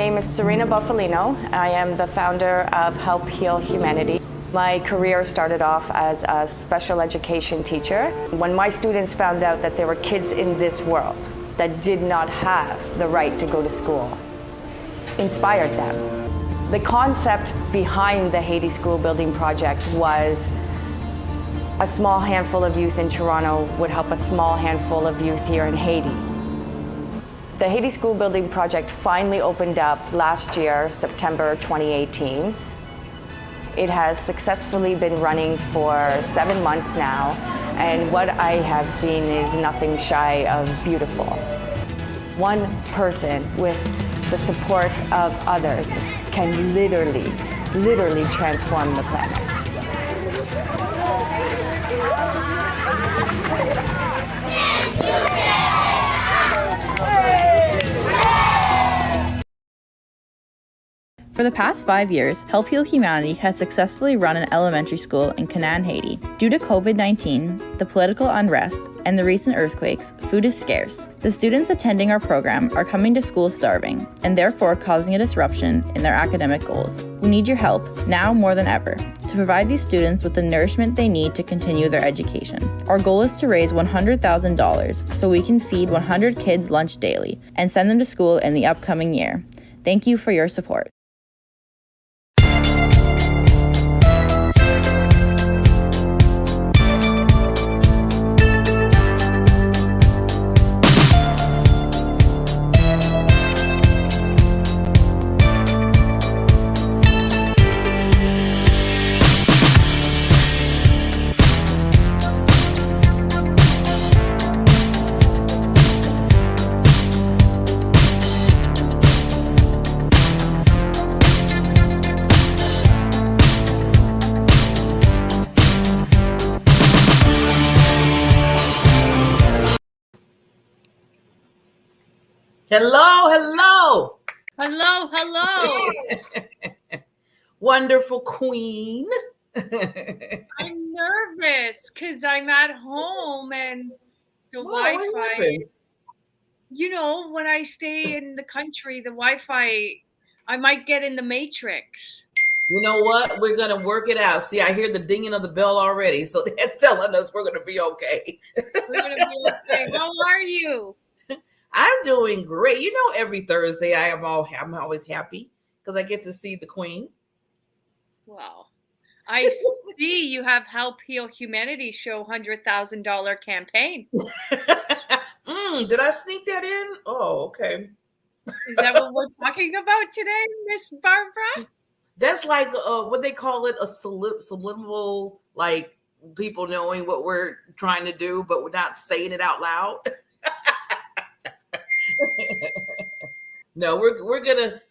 name is Serena Bufalino. I am the founder of Help Heal Humanity. My career started off as a special education teacher. When my students found out that there were kids in this world that did not have the right to go to school, inspired them. The concept behind the Haiti School Building Project was a small handful of youth in Toronto would help a small handful of youth here in Haiti. The Haiti School Building Project finally opened up last year, September 2018. It has successfully been running for 7 months now, and what I have seen is nothing shy of beautiful. One person with the support of others can literally transform the planet. For the past 5 years, Help Heal Humanity has successfully run an elementary school in Canaan, Haiti. Due to COVID-19, the political unrest, and the recent earthquakes, food is scarce. The students attending our program are coming to school starving, and therefore causing a disruption in their academic goals. We need your help, now more than ever, to provide these students with the nourishment they need to continue their education. Our goal is to raise $100,000 so we can feed 100 kids lunch daily and send them to school in the upcoming year. Thank you for your support. Hello. Wonderful queen. I'm nervous because I'm at home and the Wi-Fi. You know, when I stay in the country, the Wi-Fi, I might get in the matrix. You know what? We're going to work it out. See, I hear the dinging of the bell already. So that's telling us we're going to be okay. We're going to be okay. How are you? I'm doing great. You know, every Thursday I'm always happy because I get to see the queen. Wow. I see you have Help Heal Humanity show $100,000 campaign. Did I sneak that in? Oh, okay. Is that what we're talking about today, Miss Barbara? That's like what they call it, a subliminal, like people knowing what we're trying to do, but we're not saying it out loud. No, we're gonna.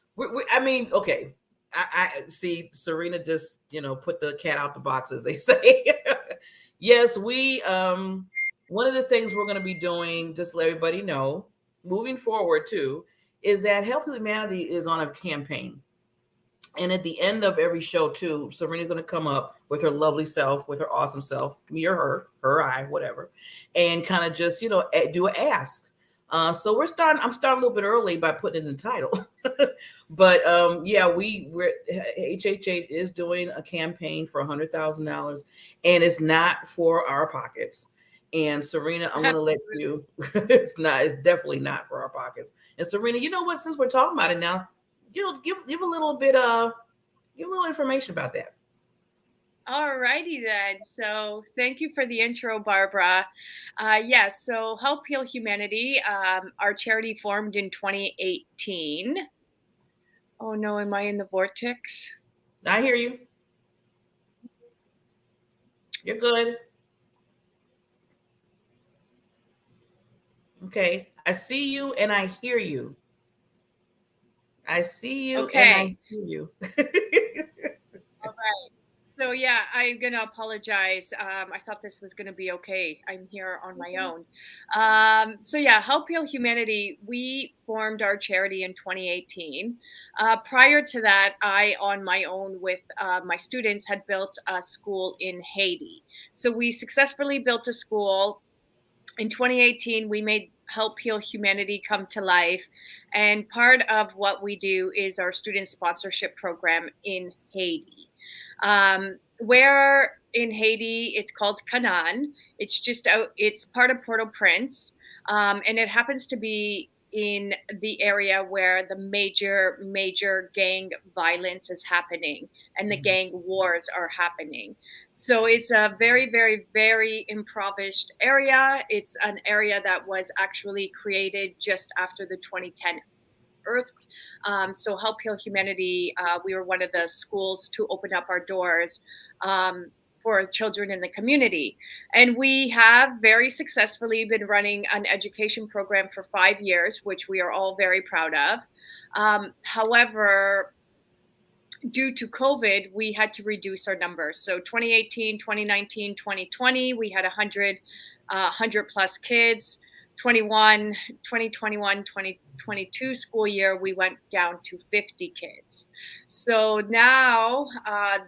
I mean, okay. I see Serena just put the cat out the box, as they say. Yes, we. One of the things we're going to be doing, just to let everybody know, moving forward too, is that Help Humanity is on a campaign, and at the end of every show too, Serena's going to come up with her lovely self, with her awesome self, me or her, I, whatever, and kind of just do an ask. So I'm starting a little bit early by putting it in the title, but yeah, we're HHA is doing a campaign for $100,000, and it's not for our pockets. And Serena, I'm going to let you. It's definitely not for our pockets. And Serena, you know what? Since we're talking about it now, give a little bit give a little information about that. All righty then. So thank you for the intro, Barbara. Yes, so Help Heal Humanity, our charity formed in 2018. Oh no, am I in the vortex? I hear you. You're good. Okay. I see you and I hear you. I see you and I hear you. All right. So yeah, I'm going to apologize. I thought this was going to be okay. I'm here on my own. So yeah, Help Heal Humanity, we formed our charity in 2018. Prior to that, I, on my own with my students, had built a school in Haiti. So we successfully built a school. In 2018, we made Help Heal Humanity come to life. And part of what we do is our student sponsorship program in Haiti. Where in Haiti, it's called Canaan. It's just out, it's part of Port-au-Prince. And it happens to be in the area where the major gang violence is happening and the gang wars are happening. So it's a very, very, very impoverished area. It's an area that was actually created just after the 2010 earth. So Help Heal Humanity, we were one of the schools to open up our doors for children in the community. And we have very successfully been running an education program for 5 years, which we are all very proud of. However, due to COVID, we had to reduce our numbers. So 2018, 2019, 2020, we had 100 plus kids. 2021, 2022 school year, we went down to 50 kids. So now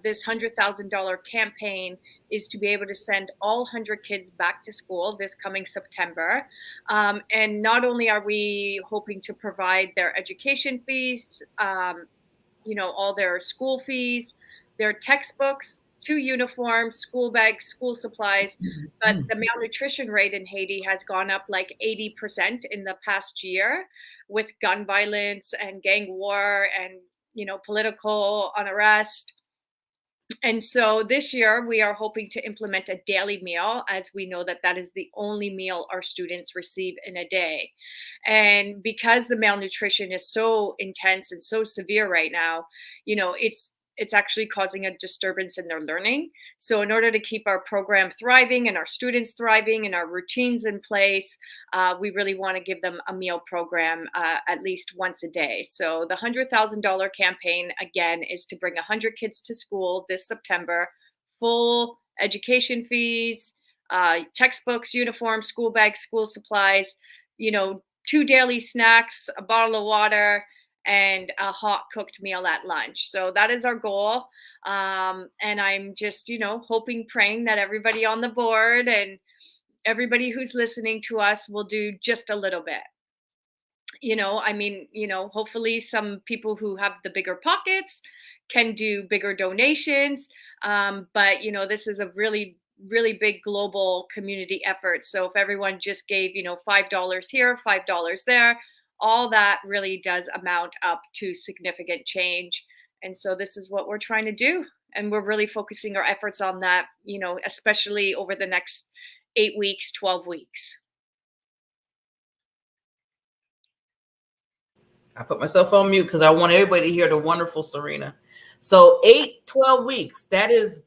this $100,000 campaign is to be able to send all 100 kids back to school this coming September. And not only are we hoping to provide their education fees, all their school fees, their textbooks, 2 uniforms, school bags, school supplies, but the malnutrition rate in Haiti has gone up like 80% in the past year with gun violence and gang war and, political unrest. And so this year we are hoping to implement a daily meal, as we know that is the only meal our students receive in a day. And because the malnutrition is so intense and so severe right now, it's actually causing a disturbance in their learning. So in order to keep our program thriving and our students thriving and our routines in place, we really want to give them a meal program at least once a day. So the $100,000 campaign, again, is to bring 100 kids to school this September, full education fees, textbooks, uniforms, school bags, school supplies, 2 daily snacks, a bottle of water, and a hot cooked meal at lunch. So that is our goal. And I'm just, hoping, praying that everybody on the board and everybody who's listening to us will do just a little bit. Hopefully some people who have the bigger pockets can do bigger donations. But, this is a really, really big global community effort. So if everyone just gave, $5 here, $5 there, all that really does amount up to significant change. And so this is what we're trying to do. And we're really focusing our efforts on that, especially over the next 8 weeks, 12 weeks. I put myself on mute because I want everybody to hear the wonderful Serena. So 12 weeks, that is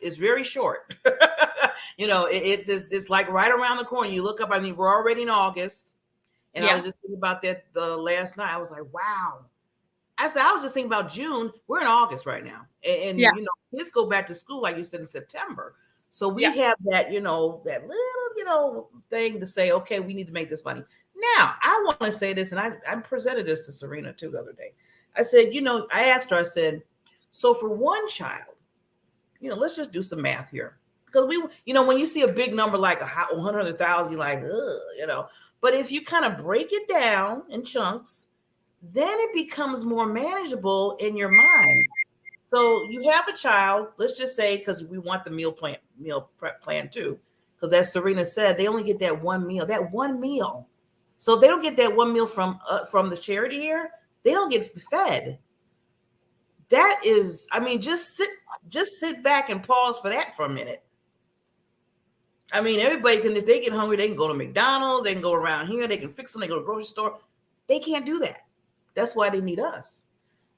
very short. It's like right around the corner. You look up, we're already in August. And I was just thinking about that the last night. I was like, wow. I was just thinking about June. We're in August right now. And kids go back to school, like you said, in September. So we have that, that little, thing to say, okay, we need to make this money. Now, I want to say this, and I presented this to Serena too the other day. I said, I asked her, I said, so for one child, let's just do some math here. Because when you see a big number like 100,000, you're like, ugh, But if you kind of break it down in chunks, then it becomes more manageable in your mind. So you have a child, let's just say, because we want the meal prep plan too, because as Serena said, they only get that one meal. So if they don't get that one meal from the charity here, they don't get fed. That is, just sit back and pause for that for a minute. Everybody can, if they get hungry, they can go to McDonald's, they can go around here, they can fix them, they go to the grocery store. They can't do that. That's why they need us.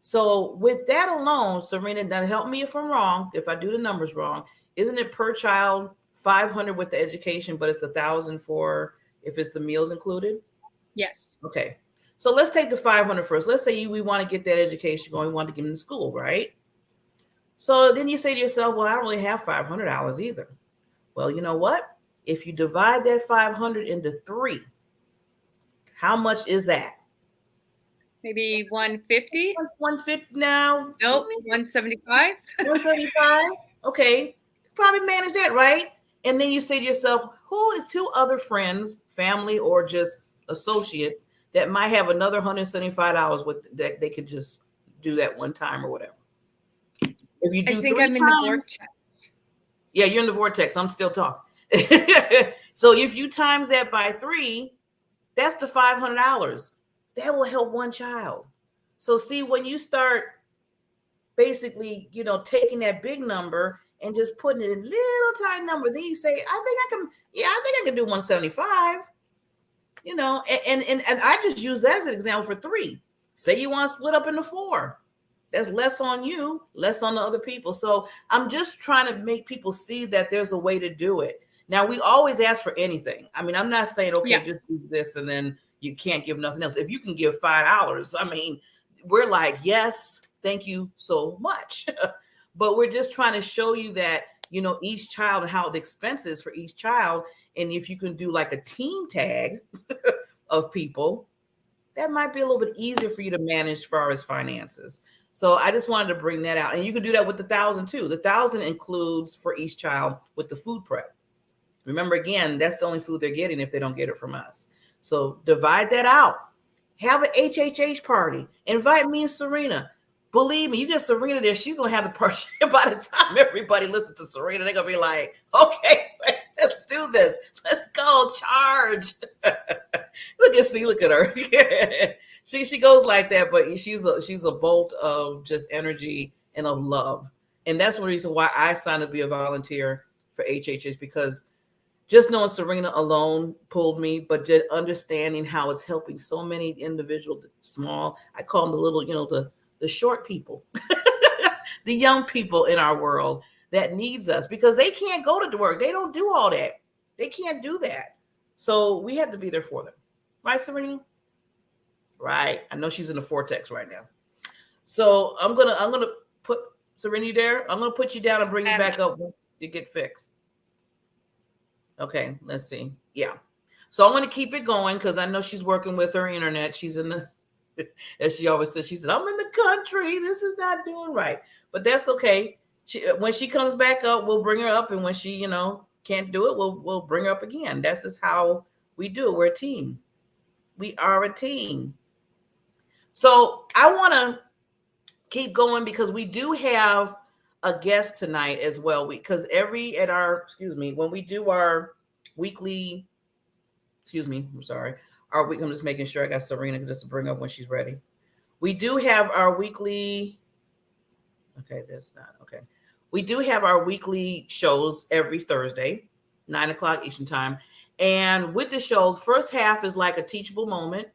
So with that alone, Serena, now help me if I'm wrong, if I do the numbers wrong, isn't it per child $500 with the education, but it's $1,000 for if it's the meals included? Yes. Okay. So let's take the $500 first. Let's say we want to get that education going, we want to get them to school, right? So then you say to yourself, well, I don't really have $500 either. Well, you know what? If you divide that 500 into 3, how much is that? Maybe 150? 150 now? Nope, 175. 175? Okay. Probably manage that, right? And then you say to yourself, who is 2 other friends, family, or just associates that might have another $175 with that they could just do that one time or whatever. If you do 3 I'm times, in the vortex. Yeah, you're in the vortex. I'm still talking. So if you times that by 3, that's the $500. That will help one child. So see, when you start basically, taking that big number and just putting it in little tiny number, then you say, I think I can do 175. And I just use that as an example for 3. Say you want to split up into 4. That's less on you, less on the other people. So I'm just trying to make people see that there's a way to do it. Now, we always ask for anything. I mean, I'm not saying, okay, just do this and then you can't give nothing else. If you can give $5, I mean, we're like, yes, thank you so much. But we're just trying to show you that, each child and how the expenses for each child. And if you can do like a team tag of people, that might be a little bit easier for you to manage as far as finances. So I just wanted to bring that out. And you can do that with the 1,000 too. The 1,000 includes for each child with the food prep. Remember, again, that's the only food they're getting if they don't get it from us. So divide that out. Have an HHH party. Invite me and Serena. Believe me, you get Serena there, she's going to have the party. By the time everybody listens to Serena, they're going to be like, okay, let's do this. Let's go, charge. Look at her. She goes like that, but she's a bolt of just energy and of love. And that's one reason why I signed to be a volunteer for HHH, because just knowing Serena alone pulled me, but just understanding how it's helping so many individuals, small, I call them the little, the short people, the young people in our world that needs us, because they can't go to work. They don't do all that. They can't do that. So we have to be there for them. Right, Serena? Right. I know she's in the vortex right now. So I'm gonna put Serena there. I'm gonna put you down and bring you back up when you get fixed. Okay, let's see. Yeah. So I'm gonna keep it going because I know she's working with her internet. She's in the, as she always says, she said, I'm in the country. This is not doing right. But that's okay. When she comes back up, we'll bring her up. And when she, can't do it, we'll bring her up again. That's just how we do it. We're a team. We are a team. So I want to keep going because we do have a guest tonight as well. Because when we do our weekly, I'm just making sure I got Serena just to bring up when she's ready. We do have our weekly. Okay, that's not okay. We do have our weekly shows every Thursday, 9:00 Eastern time. And with the show, first half is like a teachable moment,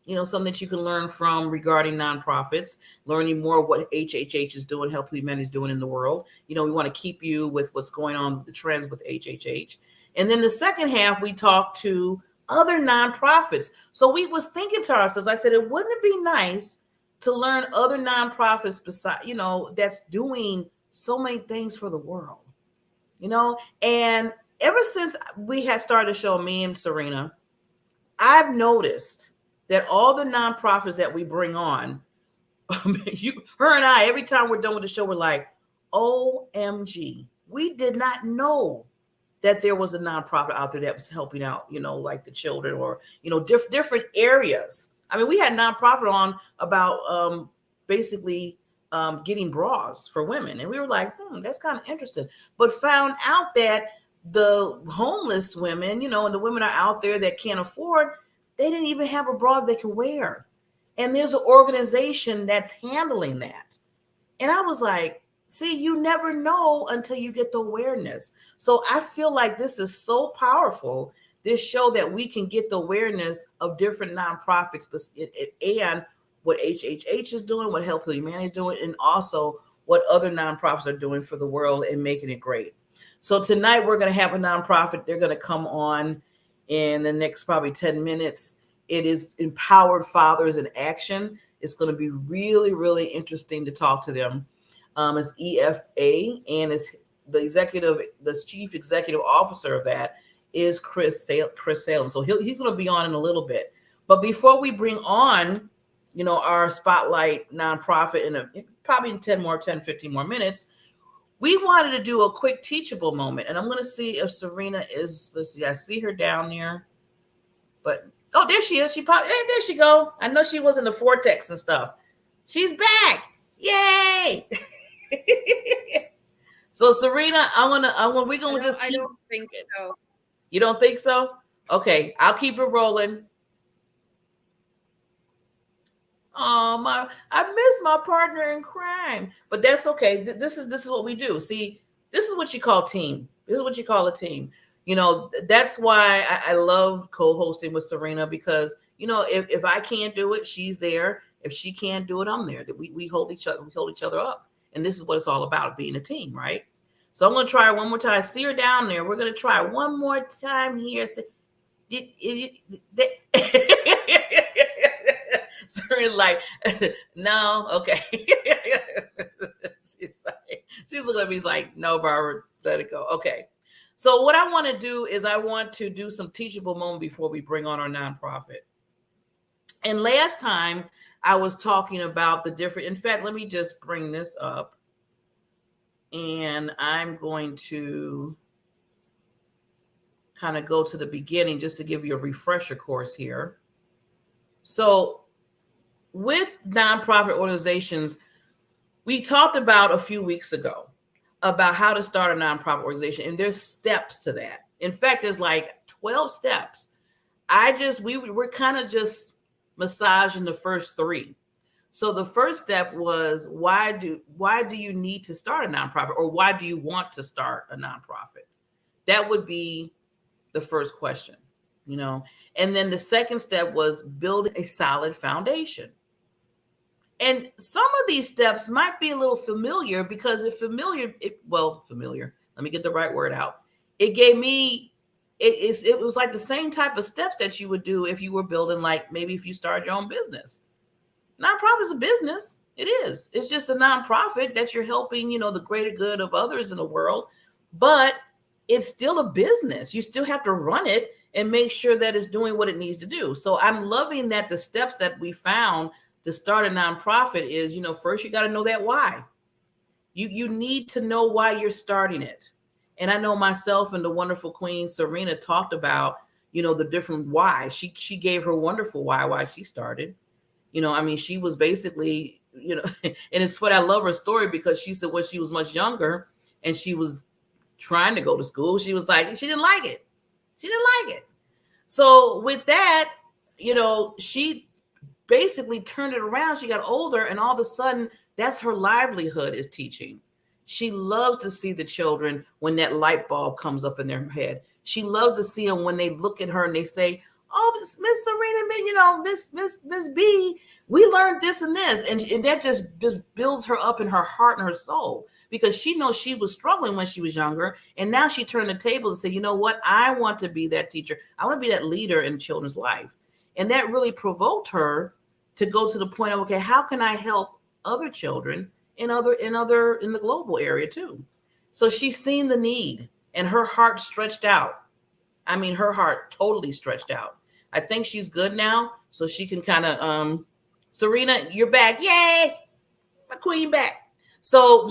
something that you can learn from regarding nonprofits, learning more what HHH is doing, Help Humanity is doing in the world. We want to keep you with what's going on with the trends with HHH. And then the second half, we talk to other nonprofits. So we was thinking to ourselves, I said, wouldn't it be nice to learn other nonprofits beside, that's doing so many things for the world, and ever since we had started the show, me and Serena, I've noticed that all the nonprofits that we bring on, her and I, every time we're done with the show, we're like, OMG, we did not know that there was a nonprofit out there that was helping out, like the children or, different areas. I mean, we had nonprofit on about basically getting bras for women. And we were like, that's kind of interesting. But found out that the homeless women, and the women are out there that can't afford, they didn't even have a bra they can wear. And there's an organization that's handling that. And I was like, see, you never know until you get the awareness. So I feel like this is so powerful, this show, that we can get the awareness of different nonprofits and what HHH is doing, what Help Humanity is doing, and also what other nonprofits are doing for the world and making it great. So tonight we're going to have a nonprofit. They're going to come on in the next probably 10 minutes. It is Empowered Fathers in Action. It's going to be really, really interesting to talk to them. It's EFA, and it's the chief executive officer of that is Chris Salem. So he's going to be on in a little bit. But before we bring on, our spotlight nonprofit in probably in 10, 15 more minutes, we wanted to do a quick teachable moment. And I'm going to see if Serena is, let's see, I see her down there. But, oh, there she is. She popped, hey, there she go. I know she was in the vortex and stuff. She's back. Yay. So Serena, we're going to just I don't think so. You don't think so? Okay, I'll keep it rolling. Oh, I miss my partner in crime, but that's okay. This is what we do. See, this is what you call team. This is what you call a team. You know, that's why I love co-hosting with Serena, because, you know, if I can't do it, she's there. If she can't do it, I'm there. We hold each other up. And this is what it's all about, being a team, right? So I'm going to try one more time. I see her down there. We're going to try one more time here. Serena, like, no, okay. she's looking at me, like, no, Barbara, let it go. Okay. So what I want to do is I want to do some teachable moment before we bring on our nonprofit. And last time I was talking about the different, in fact, let me just bring this up. And I'm going to kind of go to the beginning just to give you a refresher course here. So with nonprofit organizations, we talked about a few weeks ago about how to start a nonprofit organization, and there's steps to that. In fact, there's like 12 steps. We're kind of just massaging the first 3. So the first step was, why do you need to start a nonprofit, or why do you want to start a nonprofit? That would be the first question, you know. And then the second step was build a solid foundation. And some of these steps might be a little familiar, because familiar. Let me get the right word out. It gave me, it was like the same type of steps that you would do if you were building, like maybe if you started your own business. Nonprofit is a business. It is. It's just a nonprofit that you're helping, you know, the greater good of others in the world. But it's still a business. You still have to run it and make sure that it's doing what it needs to do. So I'm loving that the steps that we found to start a nonprofit is, you know, first you got to know that why. You need to know why you're starting it. And I know myself and the wonderful Queen Serena talked about, you know, the different why. She gave her wonderful why she started. You know, I mean, she was basically, you know, and it's funny, I love her story, because she said when she was much younger and she was trying to go to school, she was like, she didn't like it. She didn't like it. So with that, you know, she basically turned it around. She got older, and all of a sudden, that's her livelihood, is teaching. She loves to see the children when that light bulb comes up in their head. She loves to see them when they look at her and they say, oh, Miss Serena, you know, Miss B, we learned this and this. And that just builds her up in her heart and her soul, because she knows she was struggling when she was younger. And now she turned the tables and said, you know what? I want to be that teacher. I want to be that leader in children's life. And that really provoked her to go to the point of, okay, how can I help other children in the global area too? So she's seen the need, and her heart stretched out. I mean, her heart totally stretched out. I think she's good now, so she can kind of, Serena, you're back. Yay! My queen back. So,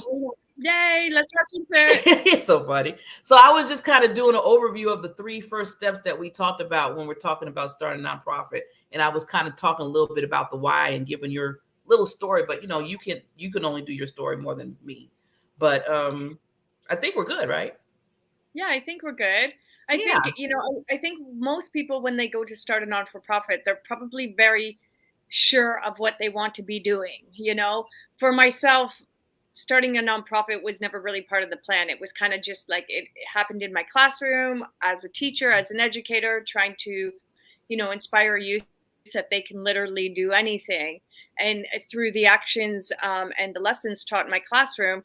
yay, let's catch you there. It's so funny. So I was just kind of doing an overview of the 3 first steps that we talked about when we're talking about starting a nonprofit. And I was kind of talking a little bit about the why and giving your little story, but you know, you can only do your story more than me. But I think we're good, right? Yeah, I think we're good. I think, you know, I think most people, when they go to start a non-for-profit, they're probably very sure of what they want to be doing. You know, for myself, starting a nonprofit was never really part of the plan. It was kind of just like it happened in my classroom as a teacher, as an educator, trying to, you know, inspire youth that they can literally do anything. And through the actions and the lessons taught in my classroom,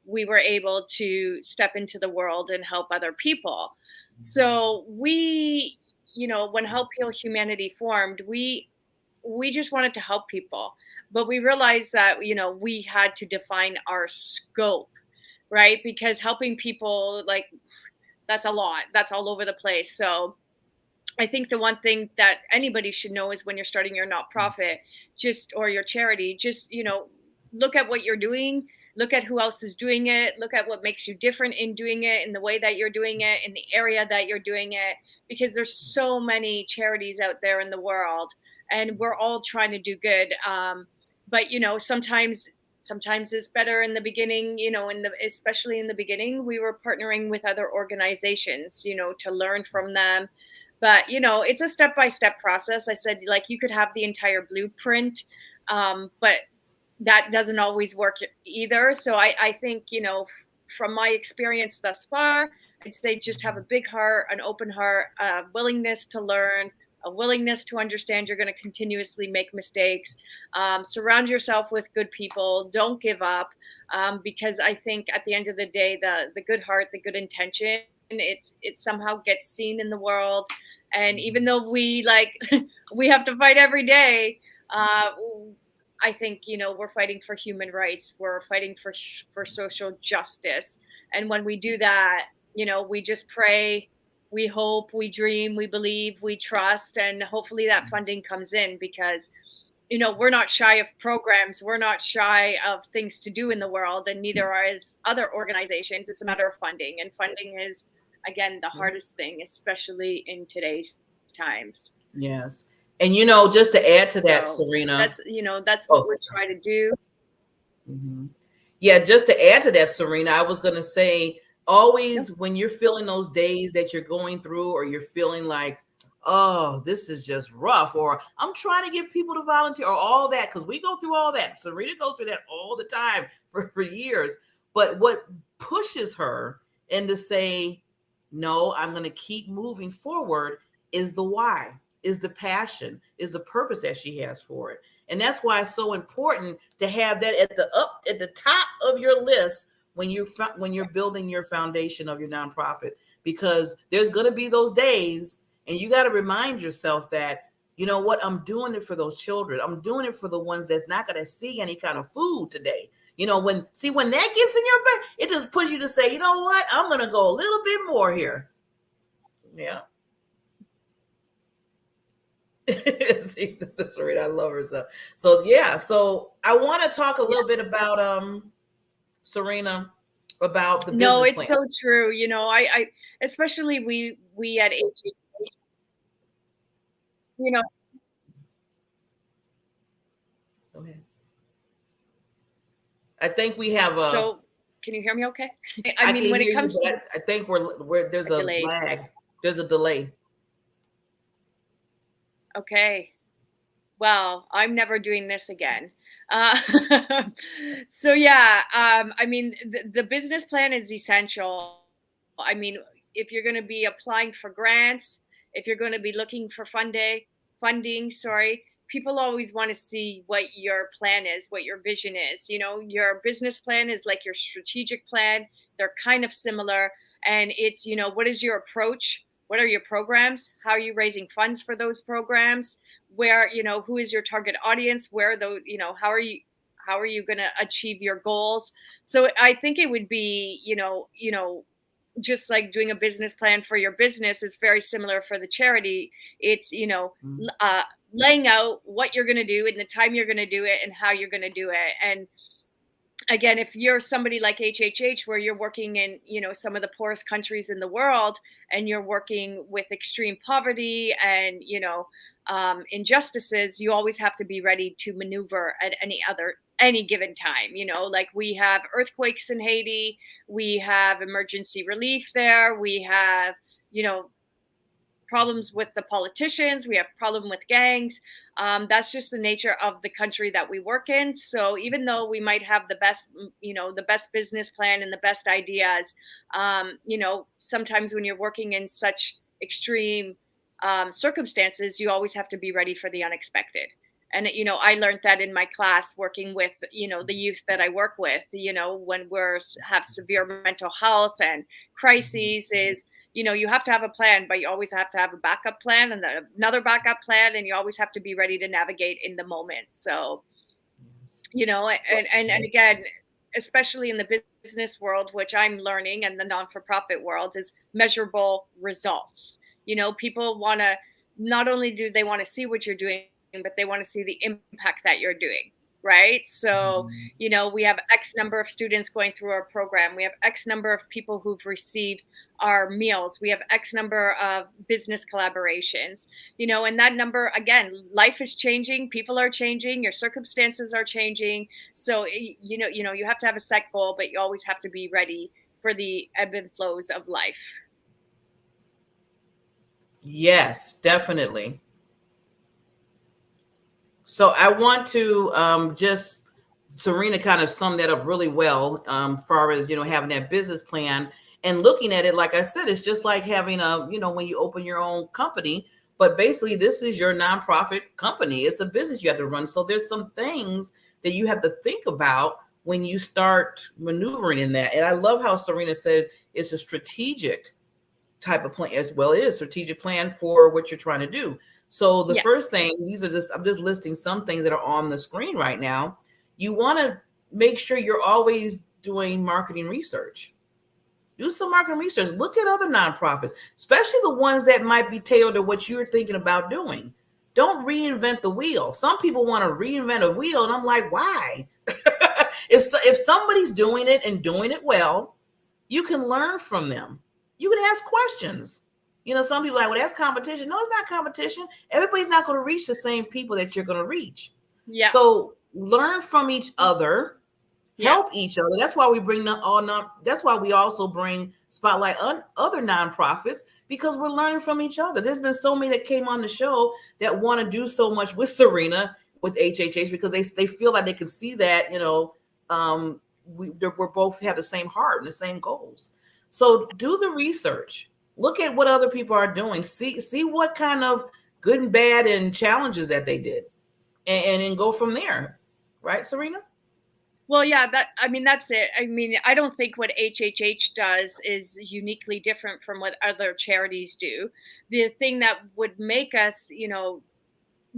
we were able to step into the world and help other people. So we, you know, when Help Heal Humanity formed, we just wanted to help people, but we realized that, you know, we had to define our scope, right? Because helping people, like, that's a lot. That's all over the place. So I think the one thing that anybody should know is when you're starting your nonprofit, or your charity, just, you know, look at what you're doing. look at who else is doing it, look at what makes you different in doing it, in the way that you're doing it, in the area that you're doing it, because there's so many charities out there in the world, and we're all trying to do good. But sometimes it's better in the beginning, especially in the beginning, we were partnering with other organizations, to learn from them. But, it's a step-by-step process. I said, like, you could have the entire blueprint, but that doesn't always work either. So I think, from my experience thus far, I'd say just have a big heart, an open heart, a willingness to learn, a willingness to understand you're going to continuously make mistakes. Surround yourself with good people. Don't give up, because I think at the end of the day, the good heart, the good intention, it somehow gets seen in the world. And even though we we have to fight every day, I think, we're fighting for human rights. We're fighting for social justice. And when we do that, we just pray, we hope, we dream, we believe, we trust, and hopefully that funding comes in, because, we're not shy of programs. We're not shy of things to do in the world, and neither are other organizations. It's a matter of funding, and funding is, again, the hardest thing, especially in today's times. Yes. And, just to add to that, Serena, that's what we're trying to do. Mm-hmm. Yeah. Just to add to that, Serena, I was going to say, always when you're feeling those days that you're going through, or you're feeling like, oh, this is just rough, or I'm trying to get people to volunteer, or all that, because we go through all that. Serena goes through that all the time for years. But what pushes her into say, no, I'm going to keep moving forward, is the why, is the passion, is the purpose that she has for it. And that's why it's so important to have that at the top of your list when you're building your foundation of your nonprofit, because there's going to be those days, and you got to remind yourself that, you know what, I'm doing it for those children. I'm doing it for the ones that's not going to see any kind of food today. When that gets in your back, it just pushes you to say, you know what, I'm going to go a little bit more here. Yeah. See, that's right. I love her so. So yeah. So I want to talk a little bit about Serena, about the business No, it's plan. so true. I especially we at AG, Go ahead. I think we have a. So can you hear me? Okay. I mean, can when hear it comes you, to I think there's a delay. lag. There's a delay. Okay. Well, I'm never doing this again. So yeah, I mean, the business plan is essential. I mean, if you're going to be applying for grants, if you're going to be looking for funding, people always want to see what your plan is, what your vision is. Your business plan is like your strategic plan. They're kind of similar. And it's, what is your approach? What are your programs? How are you raising funds for those programs? Where, who is your target audience? Where those, how are you going to achieve your goals? So I think it would be, just like doing a business plan for your business is very similar for the charity. It's, laying out what you're going to do and the time you're going to do it and how you're going to do it. And again, if you're somebody like HHH, where you're working in, some of the poorest countries in the world, and you're working with extreme poverty and, injustices, you always have to be ready to maneuver at any given time. Like we have earthquakes in Haiti, we have emergency relief there, we have, problems with the politicians, we have problem with gangs. That's just the nature of the country that we work in. So even though we might have the best business plan and the best ideas, sometimes when you're working in such extreme circumstances, you always have to be ready for the unexpected. And, I learned that in my class working with, the youth that I work with, when have severe mental health and crises is, you have to have a plan, but you always have to have a backup plan and another backup plan. And you always have to be ready to navigate in the moment. So, and again, especially in the business world, which I'm learning, and the non-for-profit world, is measurable results. People want to, not only do they want to see what you're doing, but they want to see the impact that you're doing. right? So, we have X number of students going through our program. We have X number of people who've received our meals. We have X number of business collaborations, and that number, again, life is changing, people are changing, your circumstances are changing. So, you have to have a set goal, but you always have to be ready for the ebb and flows of life. Yes, definitely. So I want to just, Serena kind of summed that up really well, far as, having that business plan and looking at it, like I said, it's just like having when you open your own company, but basically this is your nonprofit company. It's a business you have to run. So there's some things that you have to think about when you start maneuvering in that. And I love how Serena said it's a strategic type of plan as well. It is a strategic plan for what you're trying to do. So the first thing, I'm just listing some things that are on the screen right now. You want to make sure you're always doing marketing research. Do some marketing research. Look at other nonprofits, especially the ones that might be tailored to what you're thinking about doing. Don't reinvent the wheel. Some people want to reinvent a wheel, and I'm like, why? If somebody's doing it and doing it well, you can learn from them. You can ask questions. Some people are like, well, that's competition. No, it's not competition. Everybody's not going to reach the same people that you're going to reach. Yeah. So learn from each other, help each other. That's why we bring that's why we also bring spotlight on other nonprofits, because we're learning from each other. There's been so many that came on the show that want to do so much with Serena, with HHH, because they feel like they can see that, we're both have the same heart and the same goals. So do the research. Look at what other people are doing. See what kind of good and bad and challenges that they did, and then go from there. Right, Serena? Well, yeah, that's it. I don't think what HHH does is uniquely different from what other charities do. The thing that would make us,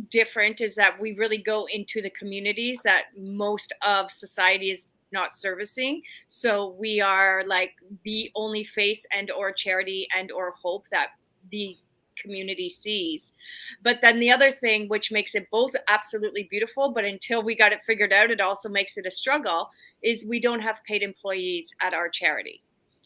different is that we really go into the communities that most of society is not servicing. So we are like the only face and or charity and or hope that the community sees. But then the other thing, which makes it both absolutely beautiful, but until we got it figured out, it also makes it a struggle, is we don't have paid employees at our charity.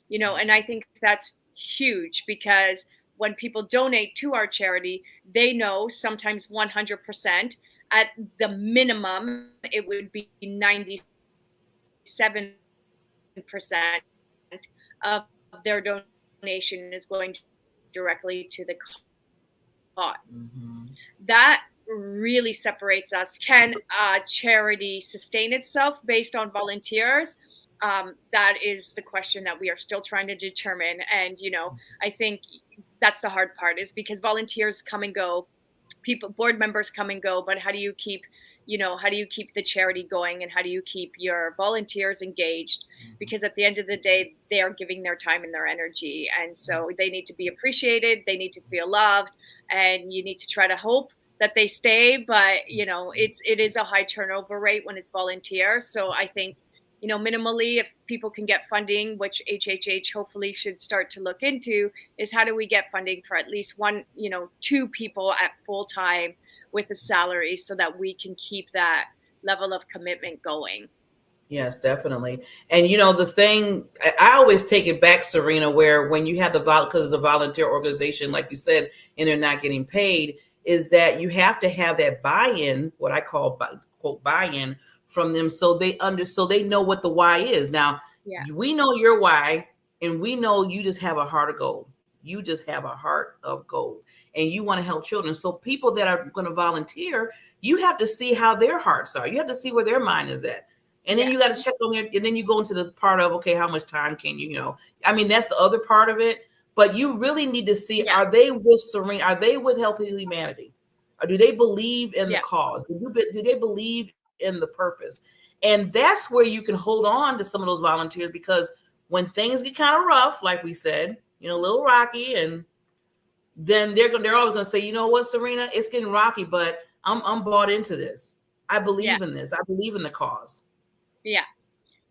And I think that's huge, because when people donate to our charity, they know sometimes 100%, at the minimum, it would be 97% of their donation is going directly to the cause. That really separates us. Can a charity sustain itself based on volunteers? That is the question that we are still trying to determine. And, I think that's the hard part, is because volunteers come and go, board members come and go, but how do you keep the charity going, and how do you keep your volunteers engaged? Because at the end of the day, they are giving their time and their energy. And so they need to be appreciated. They need to feel loved, and you need to try to hope that they stay. But, it is a high turnover rate when it's volunteer. So I think, minimally, if people can get funding, which HHH hopefully should start to look into, is how do we get funding for at least one, 2 people at full time with a salary, so that we can keep that level of commitment going. Yes, definitely. And the thing, I always take it back, Serena, where when you have because it's a volunteer organization, like you said, and they're not getting paid, is that you have to have that buy-in, what I call quote buy-in, from them, so they know what the why is. Now, we know your why, and we know you just have a heart of gold. You just have a heart of gold, and you want to help children. So people that are going to volunteer, you have to see how their hearts are. You have to see where their mind is at. And then you got to check on their, and then you go into the part of, okay, how much time can that's the other part of it. But you really need to see, are they with Serena? Are they with Helping Humanity? Or do they believe in the cause? Do they believe in the purpose? And that's where you can hold on to some of those volunteers, because when things get kind of rough, like we said, a little rocky, and then they're always going to say, you know what, Serena, it's getting rocky, but I'm bought into this. I believe in this. I believe in the cause. Yeah.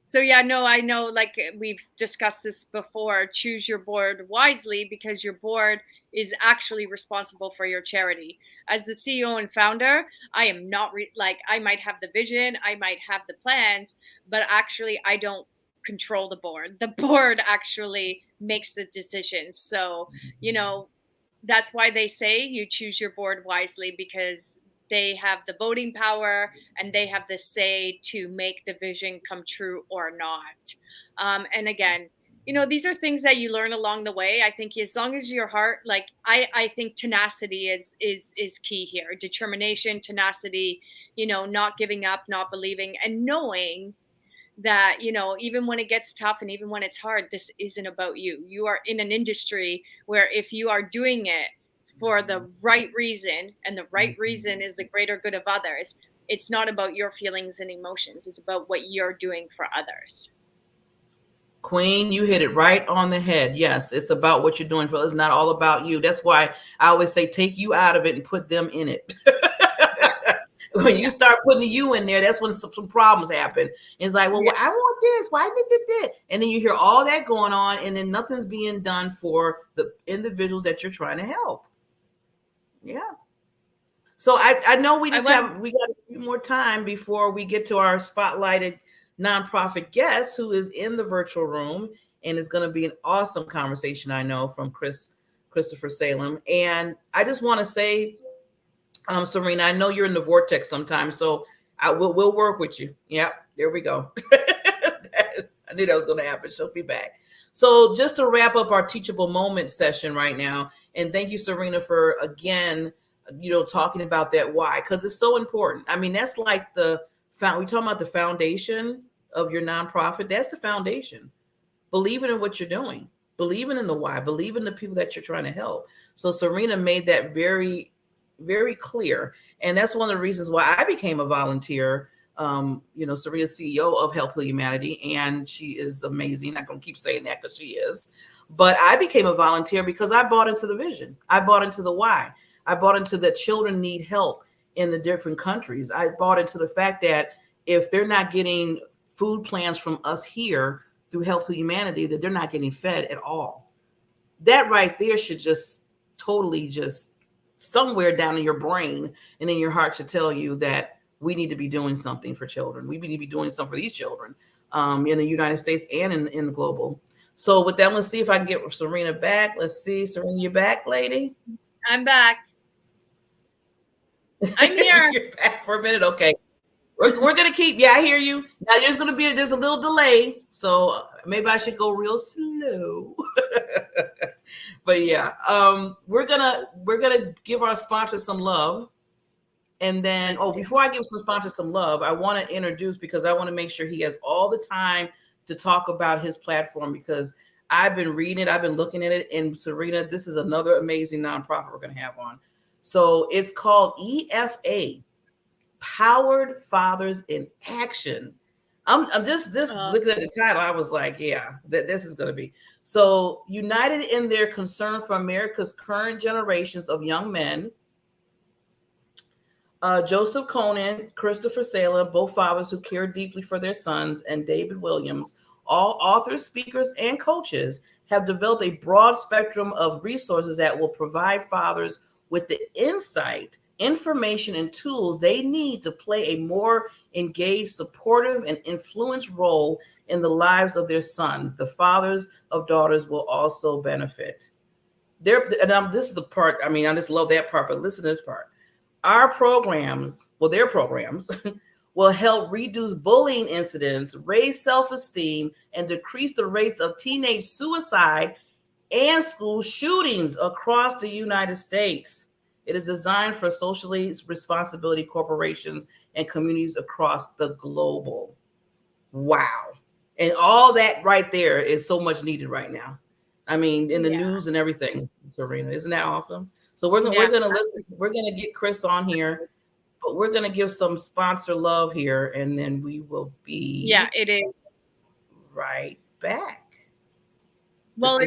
So yeah, no, I know, like we've discussed this before, choose your board wisely, because your board is actually responsible for your charity. As the CEO and founder, I am not like, I might have the vision, I might have the plans, but actually I don't control the board. The board actually makes the decisions. So, you know, that's why they say you choose your board wisely, because they have the voting power and they have the say to make the vision come true or not. And again, you know, these are things that you learn along the way. I think as long as your heart, like I think tenacity is key here. Determination, tenacity, you know, not giving up, not believing, and knowing that, you know, even when it gets tough and even when it's hard, this isn't about you. You are in an industry where if you are doing it for the right reason, and the right reason is the greater good of others, it's not about your feelings and emotions. It's about what you're doing for others. Queen, you hit it right on the head. Yes, it's about what you're doing for others. It's not all about you. That's why I always say take you out of it and put them in it. When you start putting you in there, that's when some problems happen. It's like, well, I want this. Why did this? And then you hear all that going on, and then nothing's being done for the individuals that you're trying to help. Yeah. So I know we got a few more time before we get to our spotlighted nonprofit guest, who is in the virtual room, and it's going to be an awesome conversation, I know, from Christopher Salem. And I just want to say, Serena, I know you're in the vortex sometimes, so we'll work with you. Yep, there we go. I knew that was going to happen. She'll be back. So just to wrap up our teachable moment session right now, and thank you, Serena, for again, you know, talking about that why, because it's so important. I mean, that's like we talking about the foundation of your nonprofit. That's the foundation. Believing in what you're doing, believing in the why, believing in the people that you're trying to help. So Serena made that very, very clear. And that's one of the reasons why I became a volunteer. You know, Serena's CEO of Help Heal Humanity, and she is amazing. I'm going to keep saying that because she is. But I became a volunteer because I bought into the vision. I bought into the why. I bought into that children need help in the different countries. I bought into the fact that if they're not getting food plans from us here through Help Heal Humanity, that they're not getting fed at all. That right there should just totally just somewhere down in your brain and in your heart should tell you that we need to be doing something for children. We need to be doing something for these children in the United States and in the global. So with that, let's see if I can get Serena back. Let's see. Serena, you back, lady? I'm back. I'm here. You're back for a minute. Okay. We're going to keep, I hear you. Now there's a little delay. So maybe I should go real slow. But yeah, we're gonna give our sponsors some love. And then, before I give some sponsors some love, I want to introduce, because I want to make sure he has all the time to talk about his platform, because I've been reading it, I've been looking at it. And Serena, this is another amazing nonprofit we're going to have on. So it's called EFA, Empowered Fathers in Action. I'm just looking at the title. I was like, yeah, this is going to be. So united in their concern for America's current generations of young men, Joseph Cohen, Christopher Salem, both fathers who care deeply for their sons, and Davey Williams, all authors, speakers, and coaches, have developed a broad spectrum of resources that will provide fathers with the insight, information, and tools they need to play a more engaged, supportive, and influenced role in the lives of their sons. The fathers of daughters will this is the part, I just love that part, but listen to this part. Their programs will help reduce bullying incidents, raise self-esteem, and decrease the rates of teenage suicide and school shootings across the United States. It is designed for socially responsibility corporations and communities across the global. Wow. And all that right there is so much needed right now. In the news and everything, Serena. Isn't that awesome? So we're gonna listen. We're gonna get Chris on here, but we're gonna give some sponsor love here, and then we will be it is right back. Well,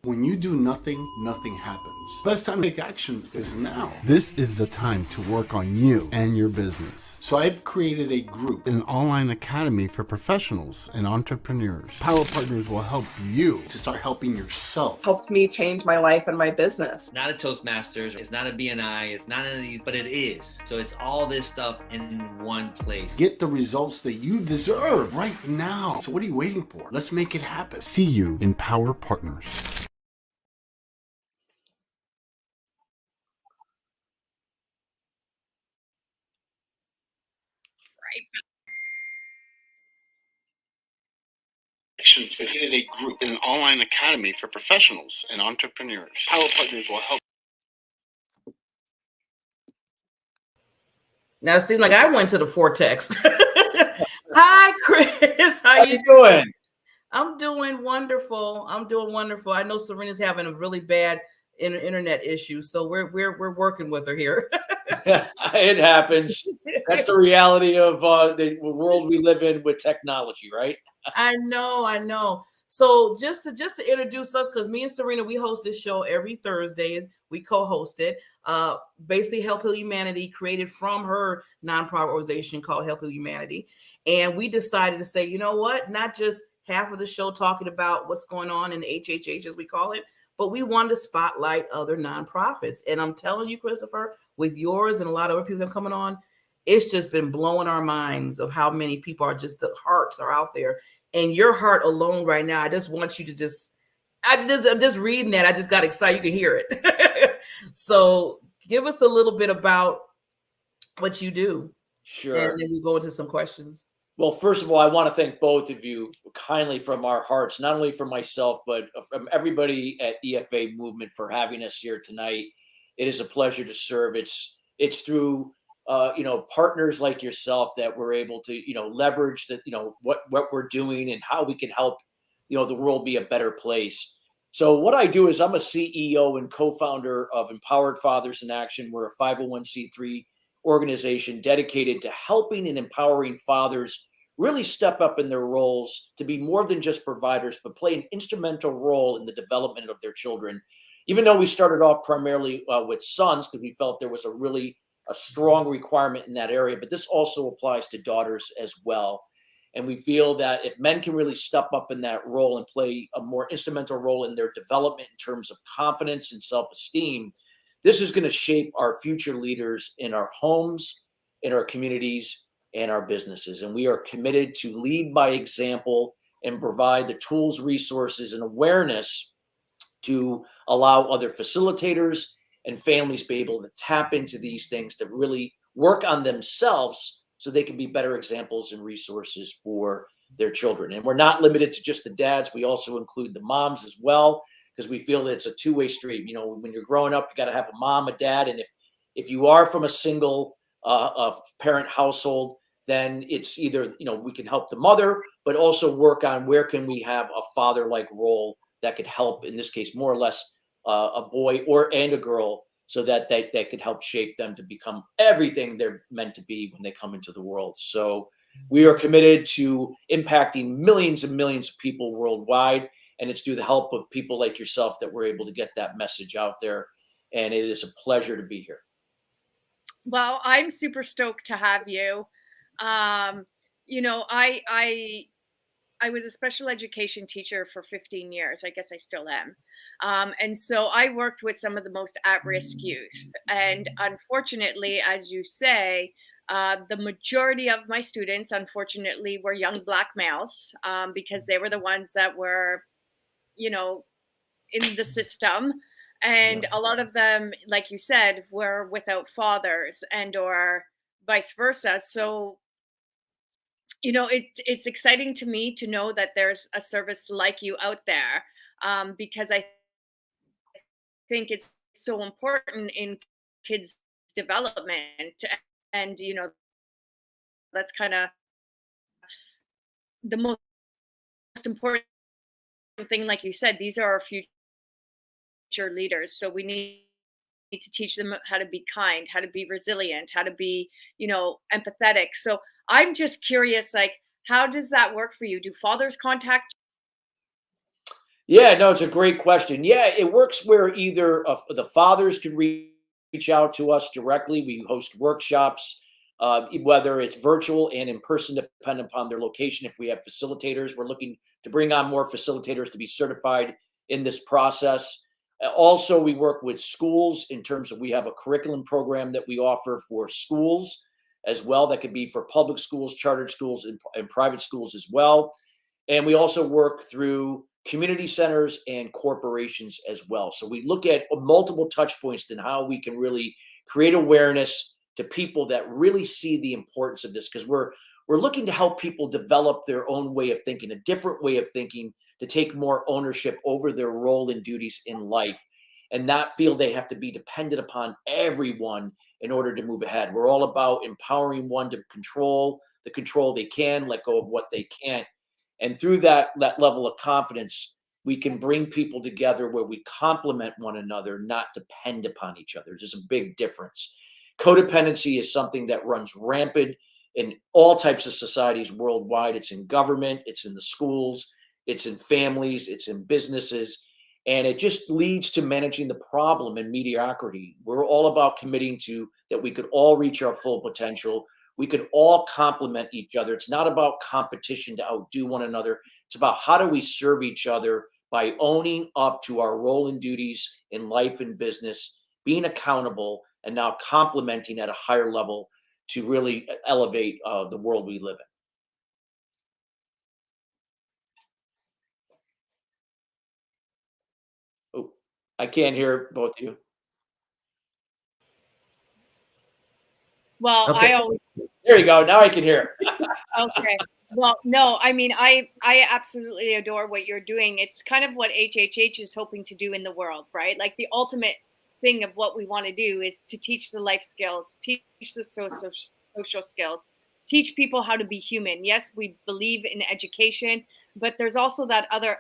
when you do nothing, nothing happens. Best time to take action is now. This is the time to work on you and your business. So I've created a group, an online academy for professionals and entrepreneurs. Power Partners will help you to start helping yourself. Helped me change my life and my business. Not a Toastmasters, it's not a BNI, it's not any of these, but it is. So it's all this stuff in one place. Get the results that you deserve right now. So what are you waiting for? Let's make it happen. See you in Power Partners. Created a group, an online academy for professionals and entrepreneurs. Power Partners will help. Now it seems like I went to the vortex. Hi, Chris. How you doing? I'm doing wonderful. I know Serena's having a really bad internet issue, so we're working with her here. It happens. That's the reality of the world we live in with technology, right? I know. So just to introduce us, because me and Serena, we host this show every Thursday. We co-host it. Basically, Help Heal Humanity, created from her nonprofit organization called Help Heal Humanity. And we decided to say, you know what? Not just half of the show talking about what's going on in the HHH, as we call it, but we wanted to spotlight other nonprofits. And I'm telling you, Christopher, with yours and a lot of other people that are coming on, it's just been blowing our minds of how many people are just, the hearts are out there. And your heart alone right now, I just want you to I'm just reading that. I just got excited. You can hear it. So give us a little bit about what you do. Sure. And then we go into some questions. Well, first of all, I want to thank both of you kindly from our hearts, not only from myself, but from everybody at EFA Movement for having us here tonight. It is a pleasure to serve. It's through partners like yourself that we're able to, leverage that, what we're doing and how we can help, the world be a better place. So what I do is I'm a CEO and co-founder of Empowered Fathers in Action. We're a 501c3 organization dedicated to helping and empowering fathers really step up in their roles to be more than just providers, but play an instrumental role in the development of their children. Even though we started off primarily with sons, because we felt there was a strong requirement in that area, but this also applies to daughters as well. And we feel that if men can really step up in that role and play a more instrumental role in their development in terms of confidence and self-esteem, this is going to shape our future leaders in our homes, in our communities, and our businesses. And we are committed to lead by example and provide the tools, resources, and awareness to allow other facilitators and families be able to tap into these things to really work on themselves so they can be better examples and resources for their children. And we're not limited to just the dads. We also include the moms as well, because we feel that it's a two-way street. When you're growing up, you got to have a mom, a dad. And if you are from a single parent household, then it's either, we can help the mother, but also work on where can we have a father-like role that could help, in this case, more or less a boy and a girl, so that they could help shape them to become everything they're meant to be when they come into the world. So we are committed to impacting millions and millions of people worldwide. And it's through the help of people like yourself that we're able to get that message out there. And it is a pleasure to be here. Well, I'm super stoked to have you. I was a special education teacher for 15 years. I guess I still am. And so I worked with some of the most at-risk youth. And unfortunately, as you say, the majority of my students, unfortunately, were young Black males, because they were the ones that were, in the system. And a lot of them, like you said, were without fathers and or vice versa. So it's exciting to me to know that there's a service like you out there, because I think it's so important in kids' development. And, that's kind of the most important thing. Like you said, these are our future leaders. So we need to teach them how to be kind, how to be resilient, how to be, empathetic. So I'm just curious, how does that work for you? Do fathers contact? Yeah, no, it's a great question. Yeah, it works where either the fathers can reach out to us directly. We host workshops whether it's virtual and in person, depending upon their location. If we have facilitators, we're looking to bring on more facilitators to be certified in this process. Also, we work with schools in terms of, we have a curriculum program that we offer for schools as well. That could be for public schools, chartered schools, and private schools as well. And we also work through community centers and corporations as well. So we look at multiple touch points and how we can really create awareness to people that really see the importance of this, because we're looking to help people develop their own way of thinking, a different way of thinking, to take more ownership over their role and duties in life, and not feel they have to be dependent upon everyone in order to move ahead. We're all about empowering one to control the control they can, let go of what they can't. And through that level of confidence, we can bring people together where we complement one another, not depend upon each other. There's a big difference. Codependency is something that runs rampant in all types of societies worldwide. It's in government, it's in the schools, it's in families, it's in businesses, and it just leads to managing the problem and mediocrity. We're all about committing to that we could all reach our full potential. We could all complement each other. It's not about competition to outdo one another. It's about how do we serve each other by owning up to our role and duties in life and business, being accountable, and now complementing at a higher level to really elevate the world we live in. Oh, I can't hear both of you. Well, Okay. I always There you go. Now I can hear. okay. Well, no, I mean, I absolutely adore what you're doing. It's kind of what HHH is hoping to do in the world, right? Like the ultimate thing of what we want to do is to teach the life skills, teach the social skills, teach people how to be human. Yes, we believe in education, but there's also that other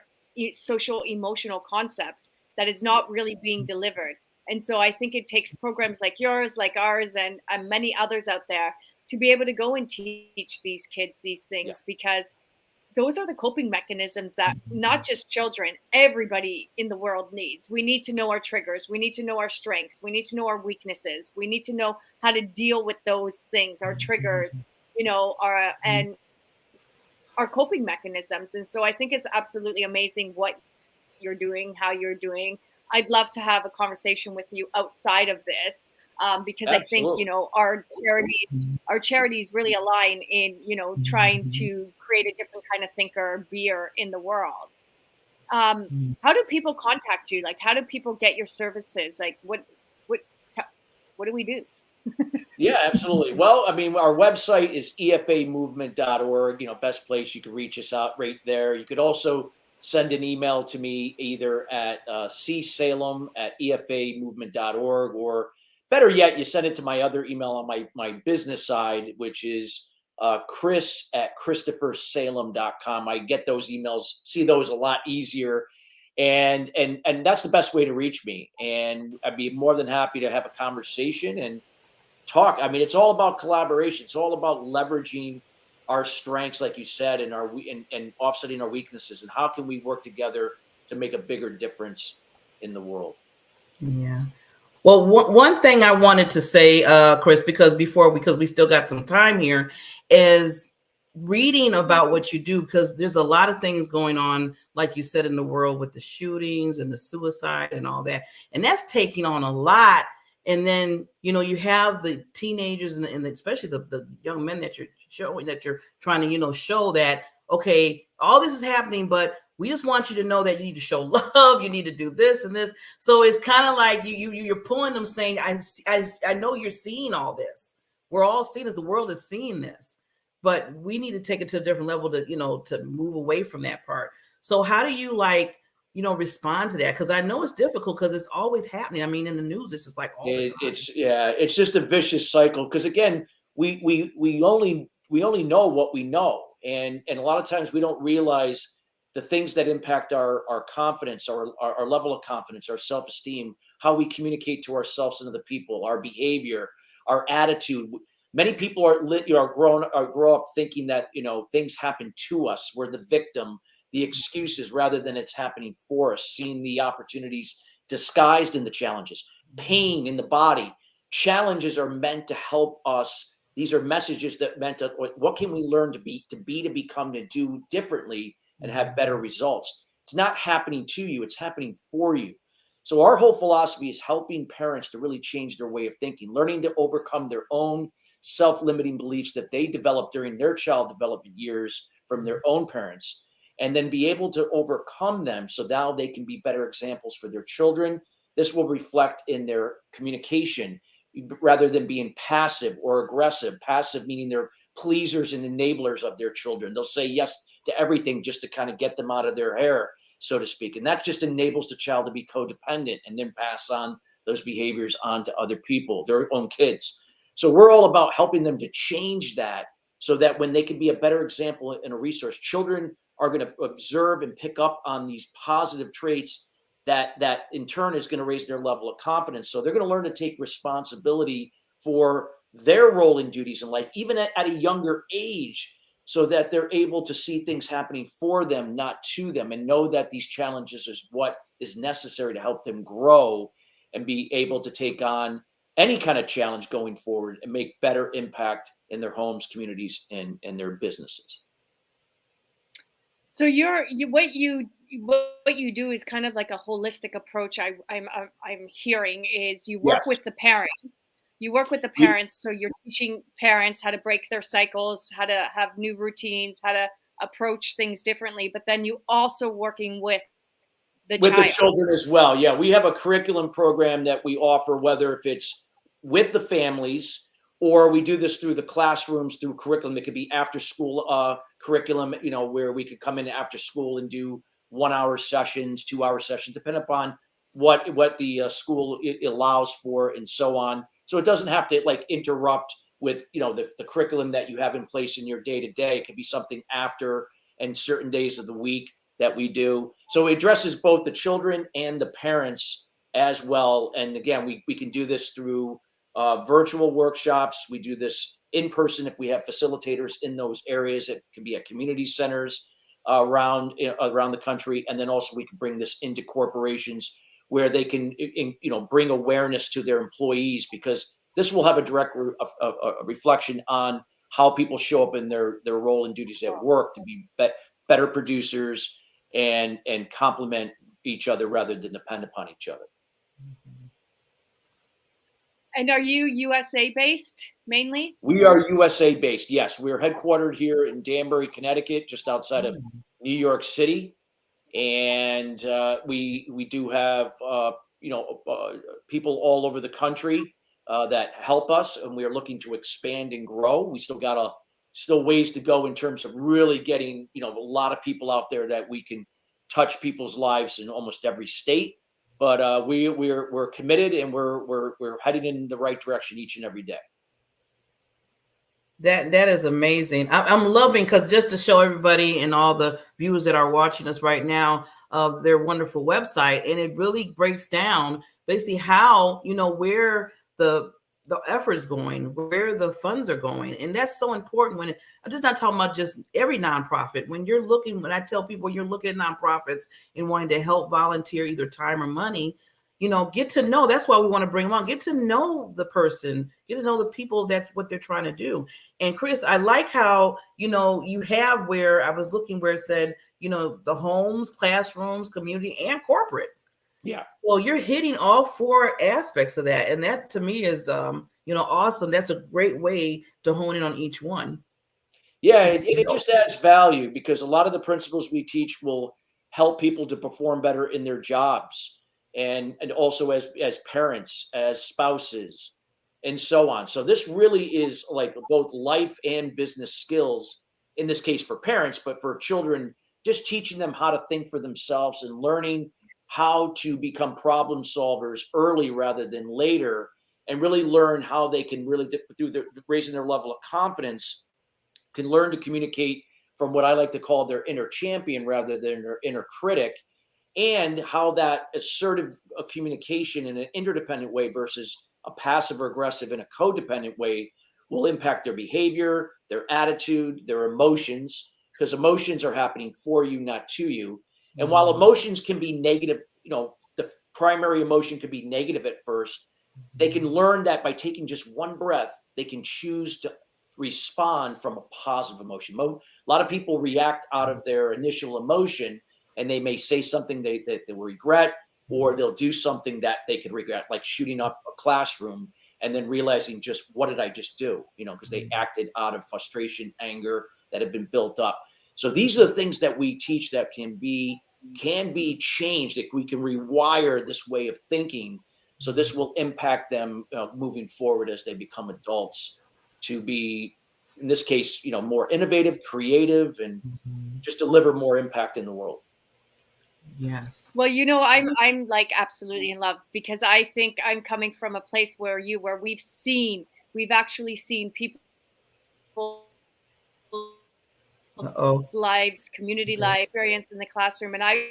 social emotional concept that is not really being delivered. And so I think it takes programs like yours, like ours, and many others out there to be able to go and teach these kids these things, because those are the coping mechanisms that not just children, everybody in the world needs. We need to know our triggers. We need to know our strengths. We need to know our weaknesses. We need to know how to deal with those things, our triggers, and our coping mechanisms. And so I think it's absolutely amazing what you're doing, how you're doing. I'd love to have a conversation with you outside of this, because Absolutely. I think, our charities really align in, trying to create a different kind of thinker, beer in the world. How do people contact you? Like, how do people get your services? Like, what do we do? Yeah, absolutely. Well, I mean, our website is efamovement.org, best place. You can reach us out right there. You could also send an email to me either at csalem@efamovement.org, or better yet, you send it to my other email on my business side, which is chris@christophersalem.com. I get those emails, see those a lot easier. And that's the best way to reach me. And I'd be more than happy to have a conversation and talk. I mean, it's all about collaboration. It's all about leveraging our strengths, like you said, and and offsetting our weaknesses. And how can we work together to make a bigger difference in the world? Yeah. Well, one thing I wanted to say, Chris, because we still got some time here, is reading about what you do, because there's a lot of things going on, like you said, in the world with the shootings and the suicide and all that, and that's taking on a lot. And then, you have the teenagers and especially the young men that you're showing, that you're trying to, show that, okay, all this is happening, but we just want you to know that you need to show love. You need to do this and this. So it's kind of like you're pulling them, saying, I know you're seeing all this. We're all seeing this. The world is seeing this, but we need to take it to a different level to, to move away from that part. So how do you respond to that? Because I know it's difficult, because it's always happening. I mean, in the news, it's just like all the time. It's just a vicious cycle. Because again, we only know what we know, and a lot of times we don't realize the things that impact our confidence, our level of confidence, our self-esteem, how we communicate to ourselves and other people, our behavior, our attitude. Many people grow up thinking that things happen to us. We're the victim, the excuses, rather than it's happening for us, seeing the opportunities disguised in the challenges, pain in the body. Challenges are meant to help us These are messages that meant to, what can we learn to become, to do differently and have better results. It's not happening to you, it's happening for you. So our whole philosophy is helping parents to really change their way of thinking, learning to overcome their own self-limiting beliefs that they developed during their child development years from their own parents, and then be able to overcome them so now they can be better examples for their children. This will reflect in their communication rather than being passive or aggressive. Passive meaning they're pleasers and enablers of their children. They'll say yes to everything just to kind of get them out of their hair, so to speak. And that just enables the child to be codependent and then pass on those behaviors on to other people, their own kids. So we're all about helping them to change that so that when they can be a better example and a resource, children are going to observe and pick up on these positive traits that in turn is going to raise their level of confidence. So they're going to learn to take responsibility for their role and duties in life, even at a younger age, so that they're able to see things happening for them, not to them, and know that these challenges is what is necessary to help them grow and be able to take on any kind of challenge going forward and make better impact in their homes, communities, and their businesses. So what you do is kind of like a holistic approach. I'm hearing is you work with the parents. You work with the parents, so you're teaching parents how to break their cycles, how to have new routines, how to approach things differently. But then you also working with the children as well. Yeah, we have a curriculum program that we offer, whether if it's with the families or we do this through the classrooms through curriculum. It could be after school curriculum, where we could come in after school and do 1 hour sessions, 2 hour sessions, depending upon what the school allows for and so on. So it doesn't have to interrupt with, the curriculum that you have in place in your day to day. It could be something after and certain days of the week that we do. So it addresses both the children and the parents as well. And again, we can do this through virtual workshops. We do this in person if we have facilitators in those areas. It can be at community centers around the country. And then also we can bring this into corporations where they can, bring awareness to their employees, because this will have a direct reflection on how people show up in their role and duties at work to be better producers and complement each other rather than depend upon each other. And are you USA based mainly? We are USA based. Yes, we're headquartered here in Danbury, Connecticut, just outside of New York City. And we do have people all over the country that help us, and we are looking to expand and grow. We still got ways to go in terms of really getting a lot of people out there that we can touch people's lives in almost every state. But we're committed, and we're heading in the right direction each and every day. That is amazing. I'm loving, because just to show everybody and all the viewers that are watching us right now of their wonderful website, and it really breaks down basically how, where the effort is going, where the funds are going. And that's so important. I'm just not talking about just every nonprofit. When I tell people you're looking at nonprofits and wanting to help volunteer either time or money, get to know. That's why we want to bring them on. Get to know the person, get to know the people. That's what they're trying to do. And Chris, I like how, you have where I was looking where it said, the homes, classrooms, community, and corporate. Yeah. So you're hitting all four aspects of that. And that to me is, awesome. That's a great way to hone in on each one. Yeah. It just adds value, because a lot of the principles we teach will help people to perform better in their jobs. And also as parents, as spouses, and so on. So this really is like both life and business skills, in this case for parents, but for children, just teaching them how to think for themselves and learning how to become problem solvers early rather than later, and really learn how they can really, through raising their level of confidence, can learn to communicate from what I like to call their inner champion rather than their inner critic, and how that assertive communication in an interdependent way versus a passive or aggressive in a codependent way will impact their behavior, their attitude, their emotions, because emotions are happening for you, not to you. And while emotions can be negative, the primary emotion could be negative at first, they can learn that by taking just one breath, they can choose to respond from a positive emotion. A lot of people react out of their initial emotion, and they may say something that they will regret, or they'll do something that they could regret, like shooting up a classroom and then realizing just, what did I just do? You know, because they acted out of frustration, anger that had been built up. So these are the things that we teach that can be changed, that we can rewire this way of thinking. So this will impact them moving forward as they become adults, to be, in this case, you know, more innovative, creative, and just deliver more impact in the world. Yes. Well, you know, I'm like absolutely in love, because I think I'm coming from a place where we've actually seen people lives, community life experience in the classroom. And I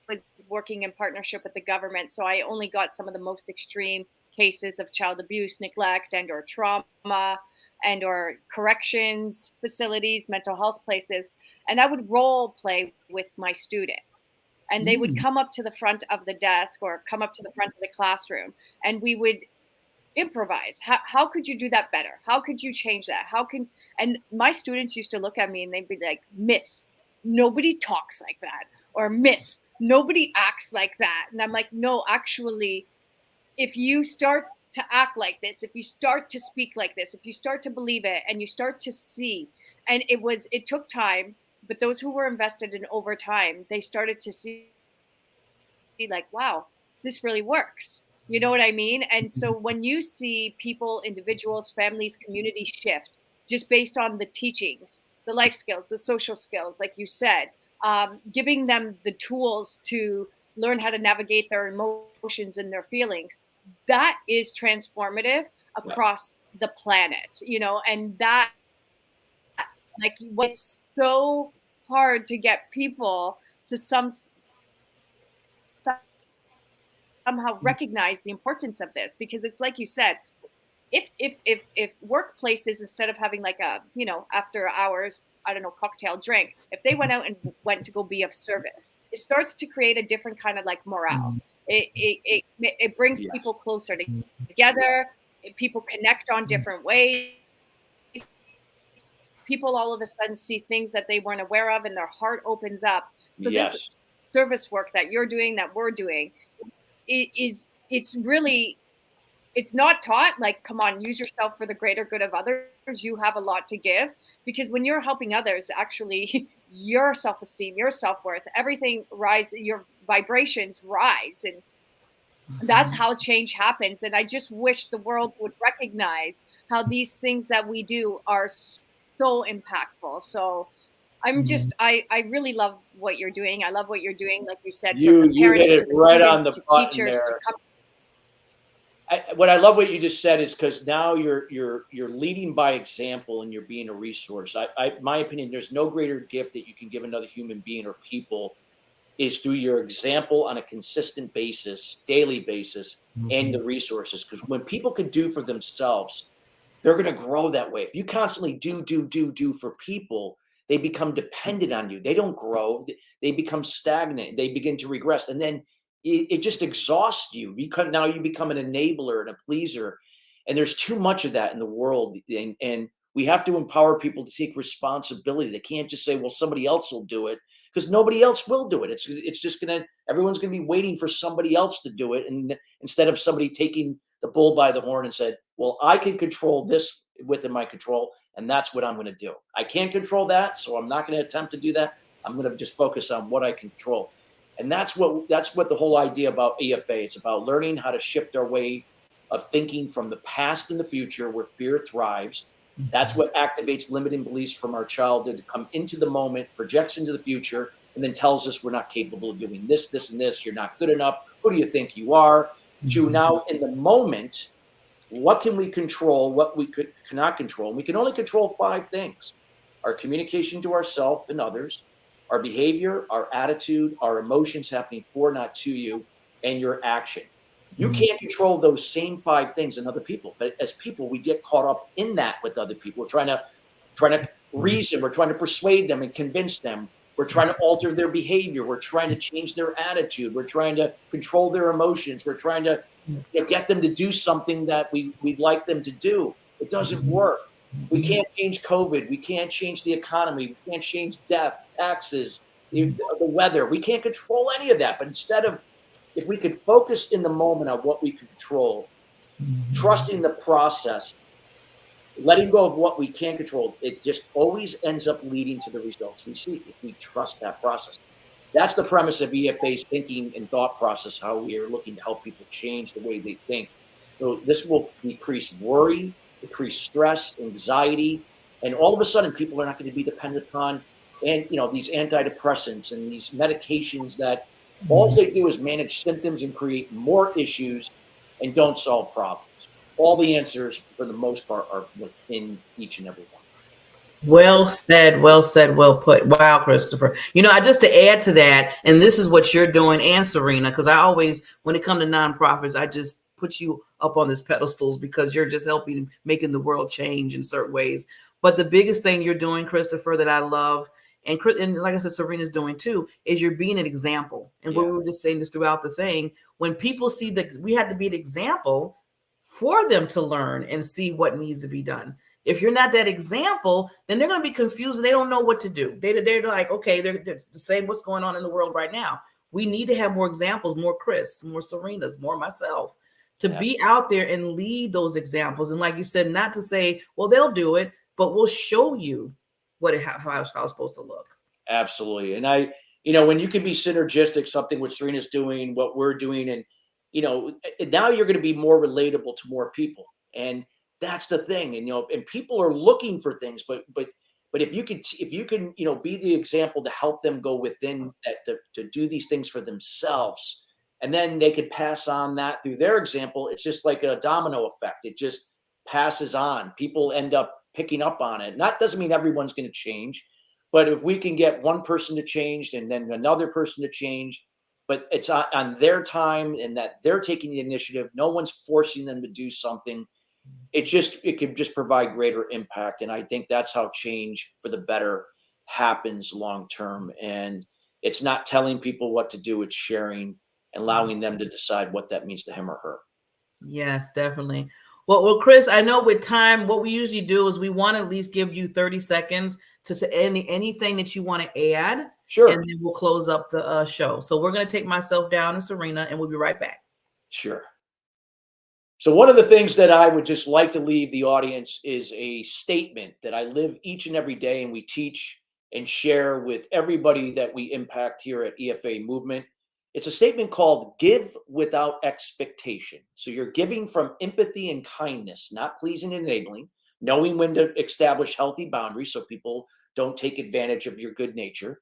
was working in partnership with the government, so I only got some of the most extreme cases of child abuse, neglect, and or trauma, and or corrections facilities, mental health places. And I would role play with my students, and they would come up to the front of the desk or come up to the front of the classroom, and we would improvise. How could you do that better? How could you change that? And my students used to look at me and they'd be like, "Miss, nobody talks like that," or "Miss, nobody acts like that." And I'm like, no, actually, if you start to act like this, if you start to speak like this, if you start to believe it, and you start to see, and it took time, but those who were invested in over time, they started to see like, wow, this really works. You know what I mean? And so when you see people, individuals, families, communities shift just based on the teachings, the life skills, the social skills, like you said, giving them the tools to learn how to navigate their emotions and their feelings, that is transformative across the planet, you know. And that, like, what's so hard to get people to somehow recognize the importance of this, because it's like you said, if workplaces, instead of having like a, you know, after hours, I don't know, cocktail drink, if they went out and went to go be of service, it starts to create a different kind of like morale. It brings people closer together. People connect on different ways. People all of a sudden see things that they weren't aware of, and their heart opens up. So this service work that you're doing, that we're doing, it's really, it's not taught. Like, come on, use yourself for the greater good of others. You have a lot to give, because when you're helping others, actually your self-esteem, your self-worth, everything rise, your vibrations rise, and that's how change happens. And I just wish the world would recognize how these things that we do are so impactful. So I'm just, I really love what you're doing. I love what you're doing. Like you said, from the parents to the students to teachers to what I love what you just said is, because now you're leading by example, and you're being a resource. My opinion, there's no greater gift that you can give another human being or people is through your example on a consistent basis, daily basis, and the resources. Because when people can do for themselves, they're going to grow that way. If you constantly do for people, they become dependent on you. They don't grow. They become stagnant. They begin to regress. And then it just exhausts you. Now you become an enabler and a pleaser. And there's too much of that in the world. And we have to empower people to take responsibility. They can't just say, well, somebody else will do it, because nobody else will do it. It's just everyone's going to be waiting for somebody else to do it. And instead of somebody taking the bull by the horn and said, well, I can control this within my control, and that's what I'm going to do. I can't control that, so I'm not going to attempt to do that. I'm going to just focus on what I can control. And that's what the whole idea about EFA. It's about learning how to shift our way of thinking from the past and the future, where fear thrives. That's what activates limiting beliefs from our childhood to come into the moment, projects into the future, and then tells us we're not capable of doing this, this, and this. You're not good enough. Who do you think you are? To now, in the moment, what can we control, what we cannot control? And we can only control 5 things: our communication to ourselves and others, our behavior, our attitude, our emotions happening for, not to you, and your action. You can't control those same 5 things in other people. But as people, we get caught up in that with other people. We're trying to reason. We're trying to persuade them and convince them. We're trying to alter their behavior. We're trying to change their attitude. We're trying to control their emotions. We're trying to get them to do something that we'd like them to do. It doesn't work. We can't change COVID. We can't change the economy. We can't change death, taxes, the weather. We can't control any of that. But instead of, if we could focus in the moment on what we can control, trusting the process, letting go of what we can't control, it just always ends up leading to the results we see if we trust that process. That's the premise of EFA's thinking and thought process, how we are looking to help people change the way they think. So this will decrease worry, decrease stress, anxiety, and all of a sudden people are not going to be dependent upon these antidepressants and these medications that all they do is manage symptoms and create more issues and don't solve problems. All the answers, for the most part, are within each and every one. Well said, well said, well put. Wow, Christopher. Just to add to that, and this is what you're doing, and Serena, because I always, when it comes to nonprofits, I just put you up on these pedestals because you're just helping making the world change in certain ways. But the biggest thing you're doing, Christopher, that I love, and like I said, Serena's doing too, is you're being an example. And we were just saying this throughout the thing, when people see that we had to be an example for them to learn and see what needs to be done. If you're not that example, then they're going to be confused and they don't know what to do. They're like, okay, they're the same what's going on in the world right now. We need to have more examples, more Chris, more Serenas, more myself, to be out there and lead those examples. And like you said, not to say, well, they'll do it, but we'll show you how it's supposed to look. Absolutely. And when you can be synergistic, something what Serena's doing, what we're doing, and now you're going to be more relatable to more people. And that's the thing. And people are looking for things, but if you can, be the example to help them go within that, to do these things for themselves, and then they could pass on that through their example. It's just like a domino effect. It just passes on. People end up picking up on it. Doesn't mean everyone's going to change, but if we can get one person to change and then another person to change, but it's on their time and that they're taking the initiative, no one's forcing them to do something. It could just provide greater impact. And I think that's how change for the better happens long term. And it's not telling people what to do, it's sharing and allowing them to decide what that means to him or her. Yes, definitely. Well, Chris, I know with time, what we usually do is we want to at least give you 30 seconds to say anything that you want to add. Sure. And then we'll close up the show. So we're going to take myself down and Serena, and we'll be right back. Sure. So one of the things that I would just like to leave the audience is a statement that I live each and every day, and we teach and share with everybody that we impact here at EFA Movement. It's a statement called give without expectation. So you're giving from empathy and kindness, not pleasing and enabling, knowing when to establish healthy boundaries so people don't take advantage of your good nature.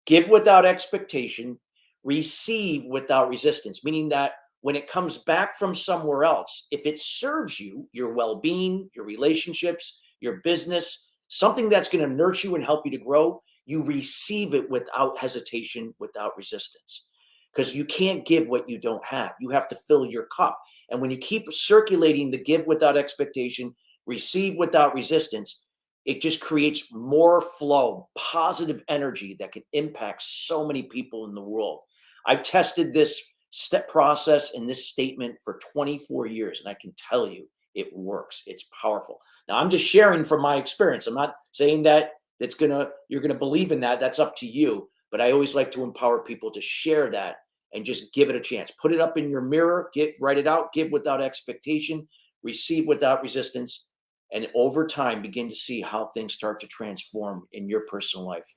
Give without expectation, receive without resistance, meaning that when it comes back from somewhere else, if it serves you, your well-being, your relationships, your business, something that's going to nurture you and help you to grow, you receive it without hesitation, without resistance. Because you can't give what you don't have. You have to fill your cup. And when you keep circulating the give without expectation, receive without resistance, it just creates more flow, positive energy that can impact so many people in the world. I've tested this step process and this statement for 24 years, and I can tell you it works. It's powerful. Now, I'm just sharing from my experience. I'm not saying that you're gonna believe in that. That's up to you. But I always like to empower people to share that and just give it a chance. Put it up in your mirror, write it out, give without expectation, receive without resistance, and over time begin to see how things start to transform in your personal life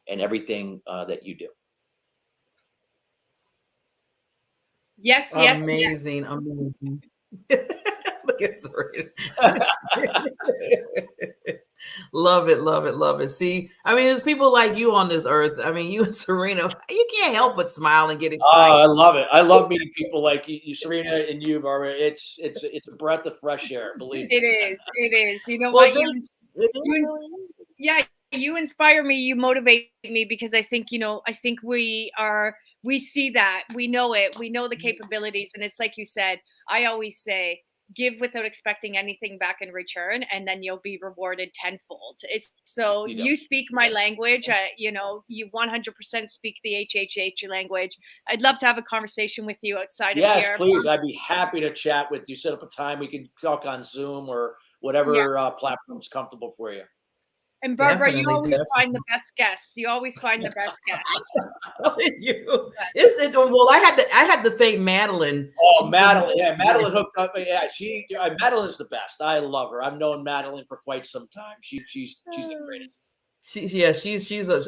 and everything that you do. Yes. Amazing. Look at Serena. Love it. See, I mean, there's people like you on this earth. I mean, you and Serena, you can't help but smile and get excited. I love it. I love meeting people like you, Serena, and you, Barbara. It's a breath of fresh air. Believe me. It is. You know what? You inspire me. You motivate me because I think we see that, we know it, we know the capabilities. And it's like you said, I always say, give without expecting anything back in return, and then you'll be rewarded tenfold. It's so you speak my language. You 100% speak the HHH language. I'd love to have a conversation with you outside of here. Yes, please. I'd be happy to chat with you. Set up a time we can talk on Zoom or whatever platform is comfortable for you. And Barbara, Definitely, you always definitely. find the best guests. You always find the best guests. Well, I had to thank Madeline. Oh, Madeline, yeah, Madeline hooked up. Yeah, Madeline is the best. I love her. I've known Madeline for quite some time. She's the greatest.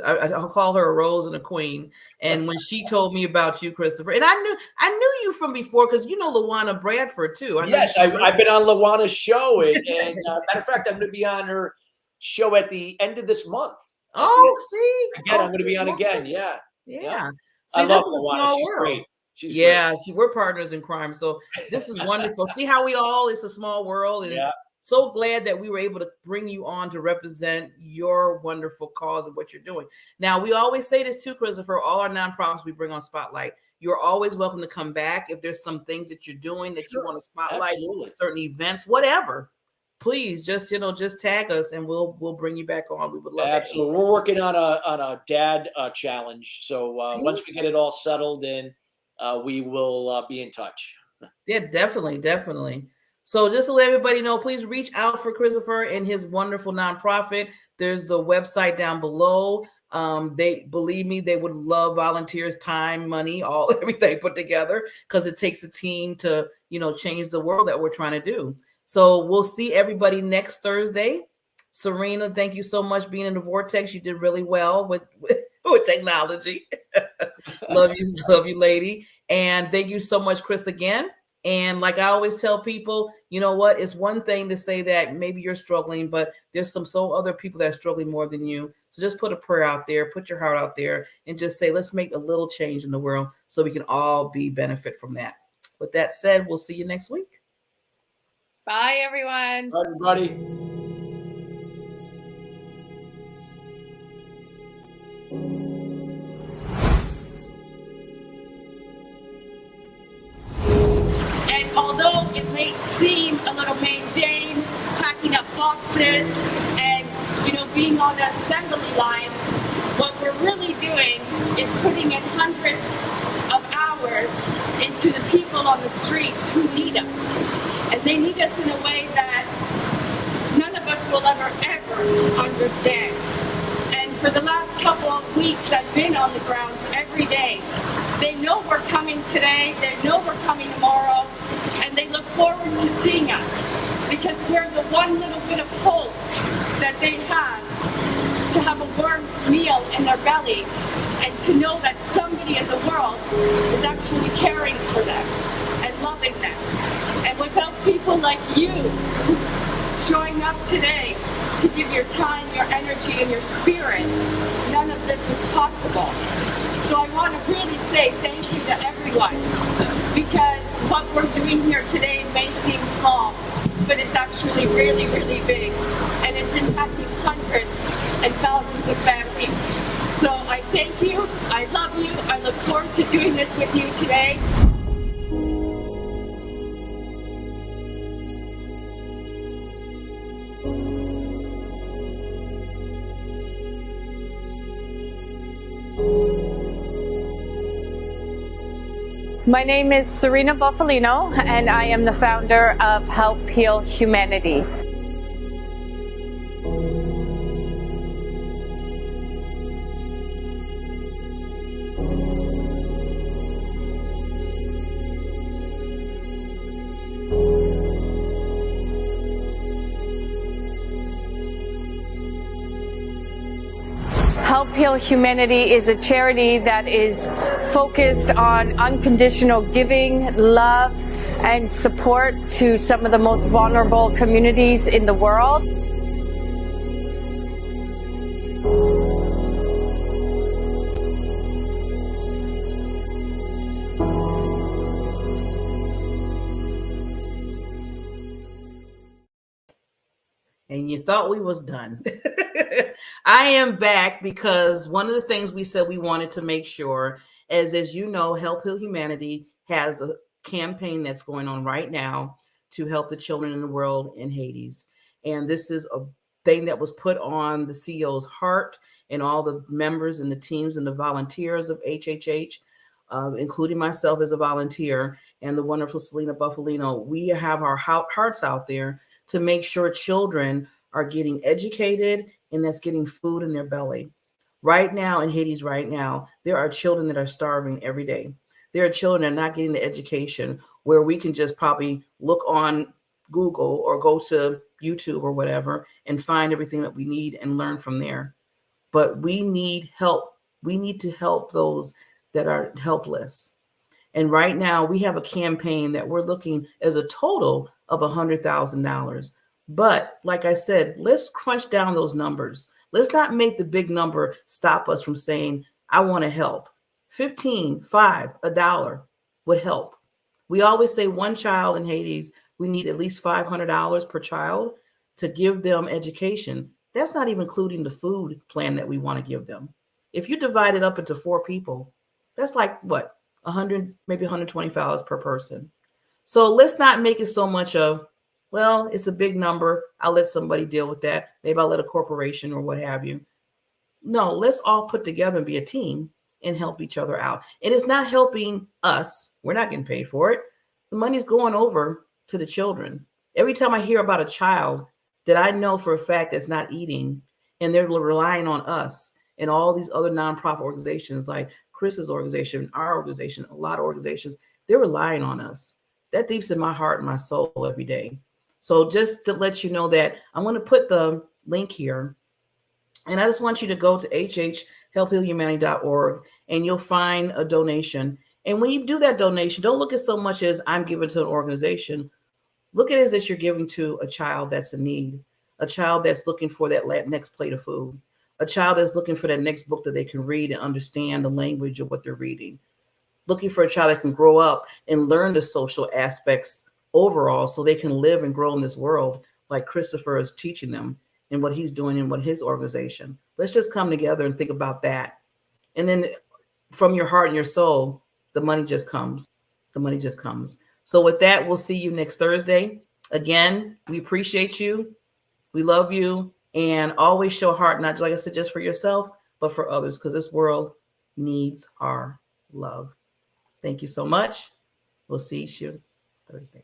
I'll call her a rose and a queen. And when she told me about you, Christopher, and I knew you from before because you know Lawana Bradford too. Yes, I've been on Lawana's show, and matter of fact, I'm going to be on her show at the end of this month. Oh, see, again, I'm going to be on again. Yeah. See, I love Lawana. She's great. She's great. We're partners in crime. So this is wonderful. See how it's a small world. And so glad that we were able to bring you on to represent your wonderful cause and what you're doing. Now, we always say this too, Christopher, all our nonprofits we bring on Spotlight. You're always welcome to come back if there's some things that you're doing that you want to spotlight, certain events, whatever. Please just tag us and we'll bring you back on. We would love absolutely. We're working on a dad challenge. So once we get it all settled in, we will be in touch. Yeah, definitely. So just to let everybody know, please reach out for Christopher and his wonderful nonprofit. There's the website down below. They believe me, they would love volunteers, time, money, everything put together because it takes a team to change the world that we're trying to do. So we'll see everybody next Thursday. Serena, thank you so much being in the vortex. You did really well with technology. Love you, lady. And thank you so much, Chris, again. And like I always tell people, you know what? It's one thing to say that maybe you're struggling, but there's other people that are struggling more than you. So just put a prayer out there, put your heart out there, and just say, let's make a little change in the world so we can all benefit from that. With that said, we'll see you next week. Bye, everyone. Bye, everybody. And although it may seem a little mundane, packing up boxes and being on the assembly line, what we're really doing is putting in hundreds of hours into the people on the streets who need us. And they need us in a way that none of us will ever understand. And for the last couple of weeks, I've been on the grounds every day. They know we're coming today, they know we're coming tomorrow, and they look forward to seeing us because we're the one little bit of hope that they have to have a warm meal in their bellies and to know that somebody in the world is actually caring for them and loving them. And without people like you showing up today to give your time, your energy, and your spirit, none of this is possible. So I want to really say thank you to everyone because what we're doing here today may seem small, but it's actually really, really big. And it's impacting hundreds and thousands of families. So I thank you, I love you, I look forward to doing this with you today. My name is Serena Bufalino, and I am the founder of Help Heal Humanity. Help Heal Humanity is a charity that is focused on unconditional giving, love, and support to some of the most vulnerable communities in the world. And you thought we was done. I am back because one of the things we said we wanted to make sure is, as you know, Help Heal Humanity has a campaign that's going on right now to help the children in the world in Haiti. And this is a thing that was put on the CEO's heart and all the members and the teams and the volunteers of HHH, including myself as a volunteer and the wonderful Serena Bufalino. We have our hearts out there to make sure children are getting educated and that's getting food in their belly. Right now in Haiti, right now, there are children that are starving every day. There are children that are not getting the education where we can just probably look on Google or go to YouTube or whatever and find everything that we need and learn from there. But we need help. We need to help those that are helpless. And right now we have a campaign that we're looking as a total of $100,000. But like I said, let's crunch down those numbers. Let's not make the big number stop us from saying, I want to help. 15, $5, $1 would help. We always say one child in Haiti, we need at least $500 per child to give them education. That's not even including the food plan that we want to give them. If you divide it up into 4 people, that's like what? 100, maybe $120 per person. So let's not make it so much of, well, it's a big number. I'll let somebody deal with that. Maybe I'll let a corporation or what have you. No, let's all put together and be a team and help each other out. And it's not helping us. We're not getting paid for it. The money's going over to the children. Every time I hear about a child that I know for a fact that's not eating and they're relying on us and all these other nonprofit organizations like Chris's organization, our organization, a lot of organizations, they're relying on us. That deeps in my heart and my soul every day. So just to let you know that I'm going to put the link here. And I just want you to go to hhelphealhumanity.org and you'll find a donation. And when you do that donation, don't look at so much as I'm giving to an organization. Look at it as that you're giving to a child that's in need, a child that's looking for that next plate of food, a child that's looking for that next book that they can read and understand the language of what they're reading, looking for a child that can grow up and learn the social aspects overall so they can live and grow in this world like Christopher is teaching them and what he's doing and what his organization. Let's just come together and think about that. And then from your heart and your soul, the money just comes. The money just comes. So with that, we'll see you next Thursday. Again, we appreciate you. We love you. And always show heart, not like I said, just for yourself, but for others, because this world needs our love. Thank you so much. We'll see you Thursday.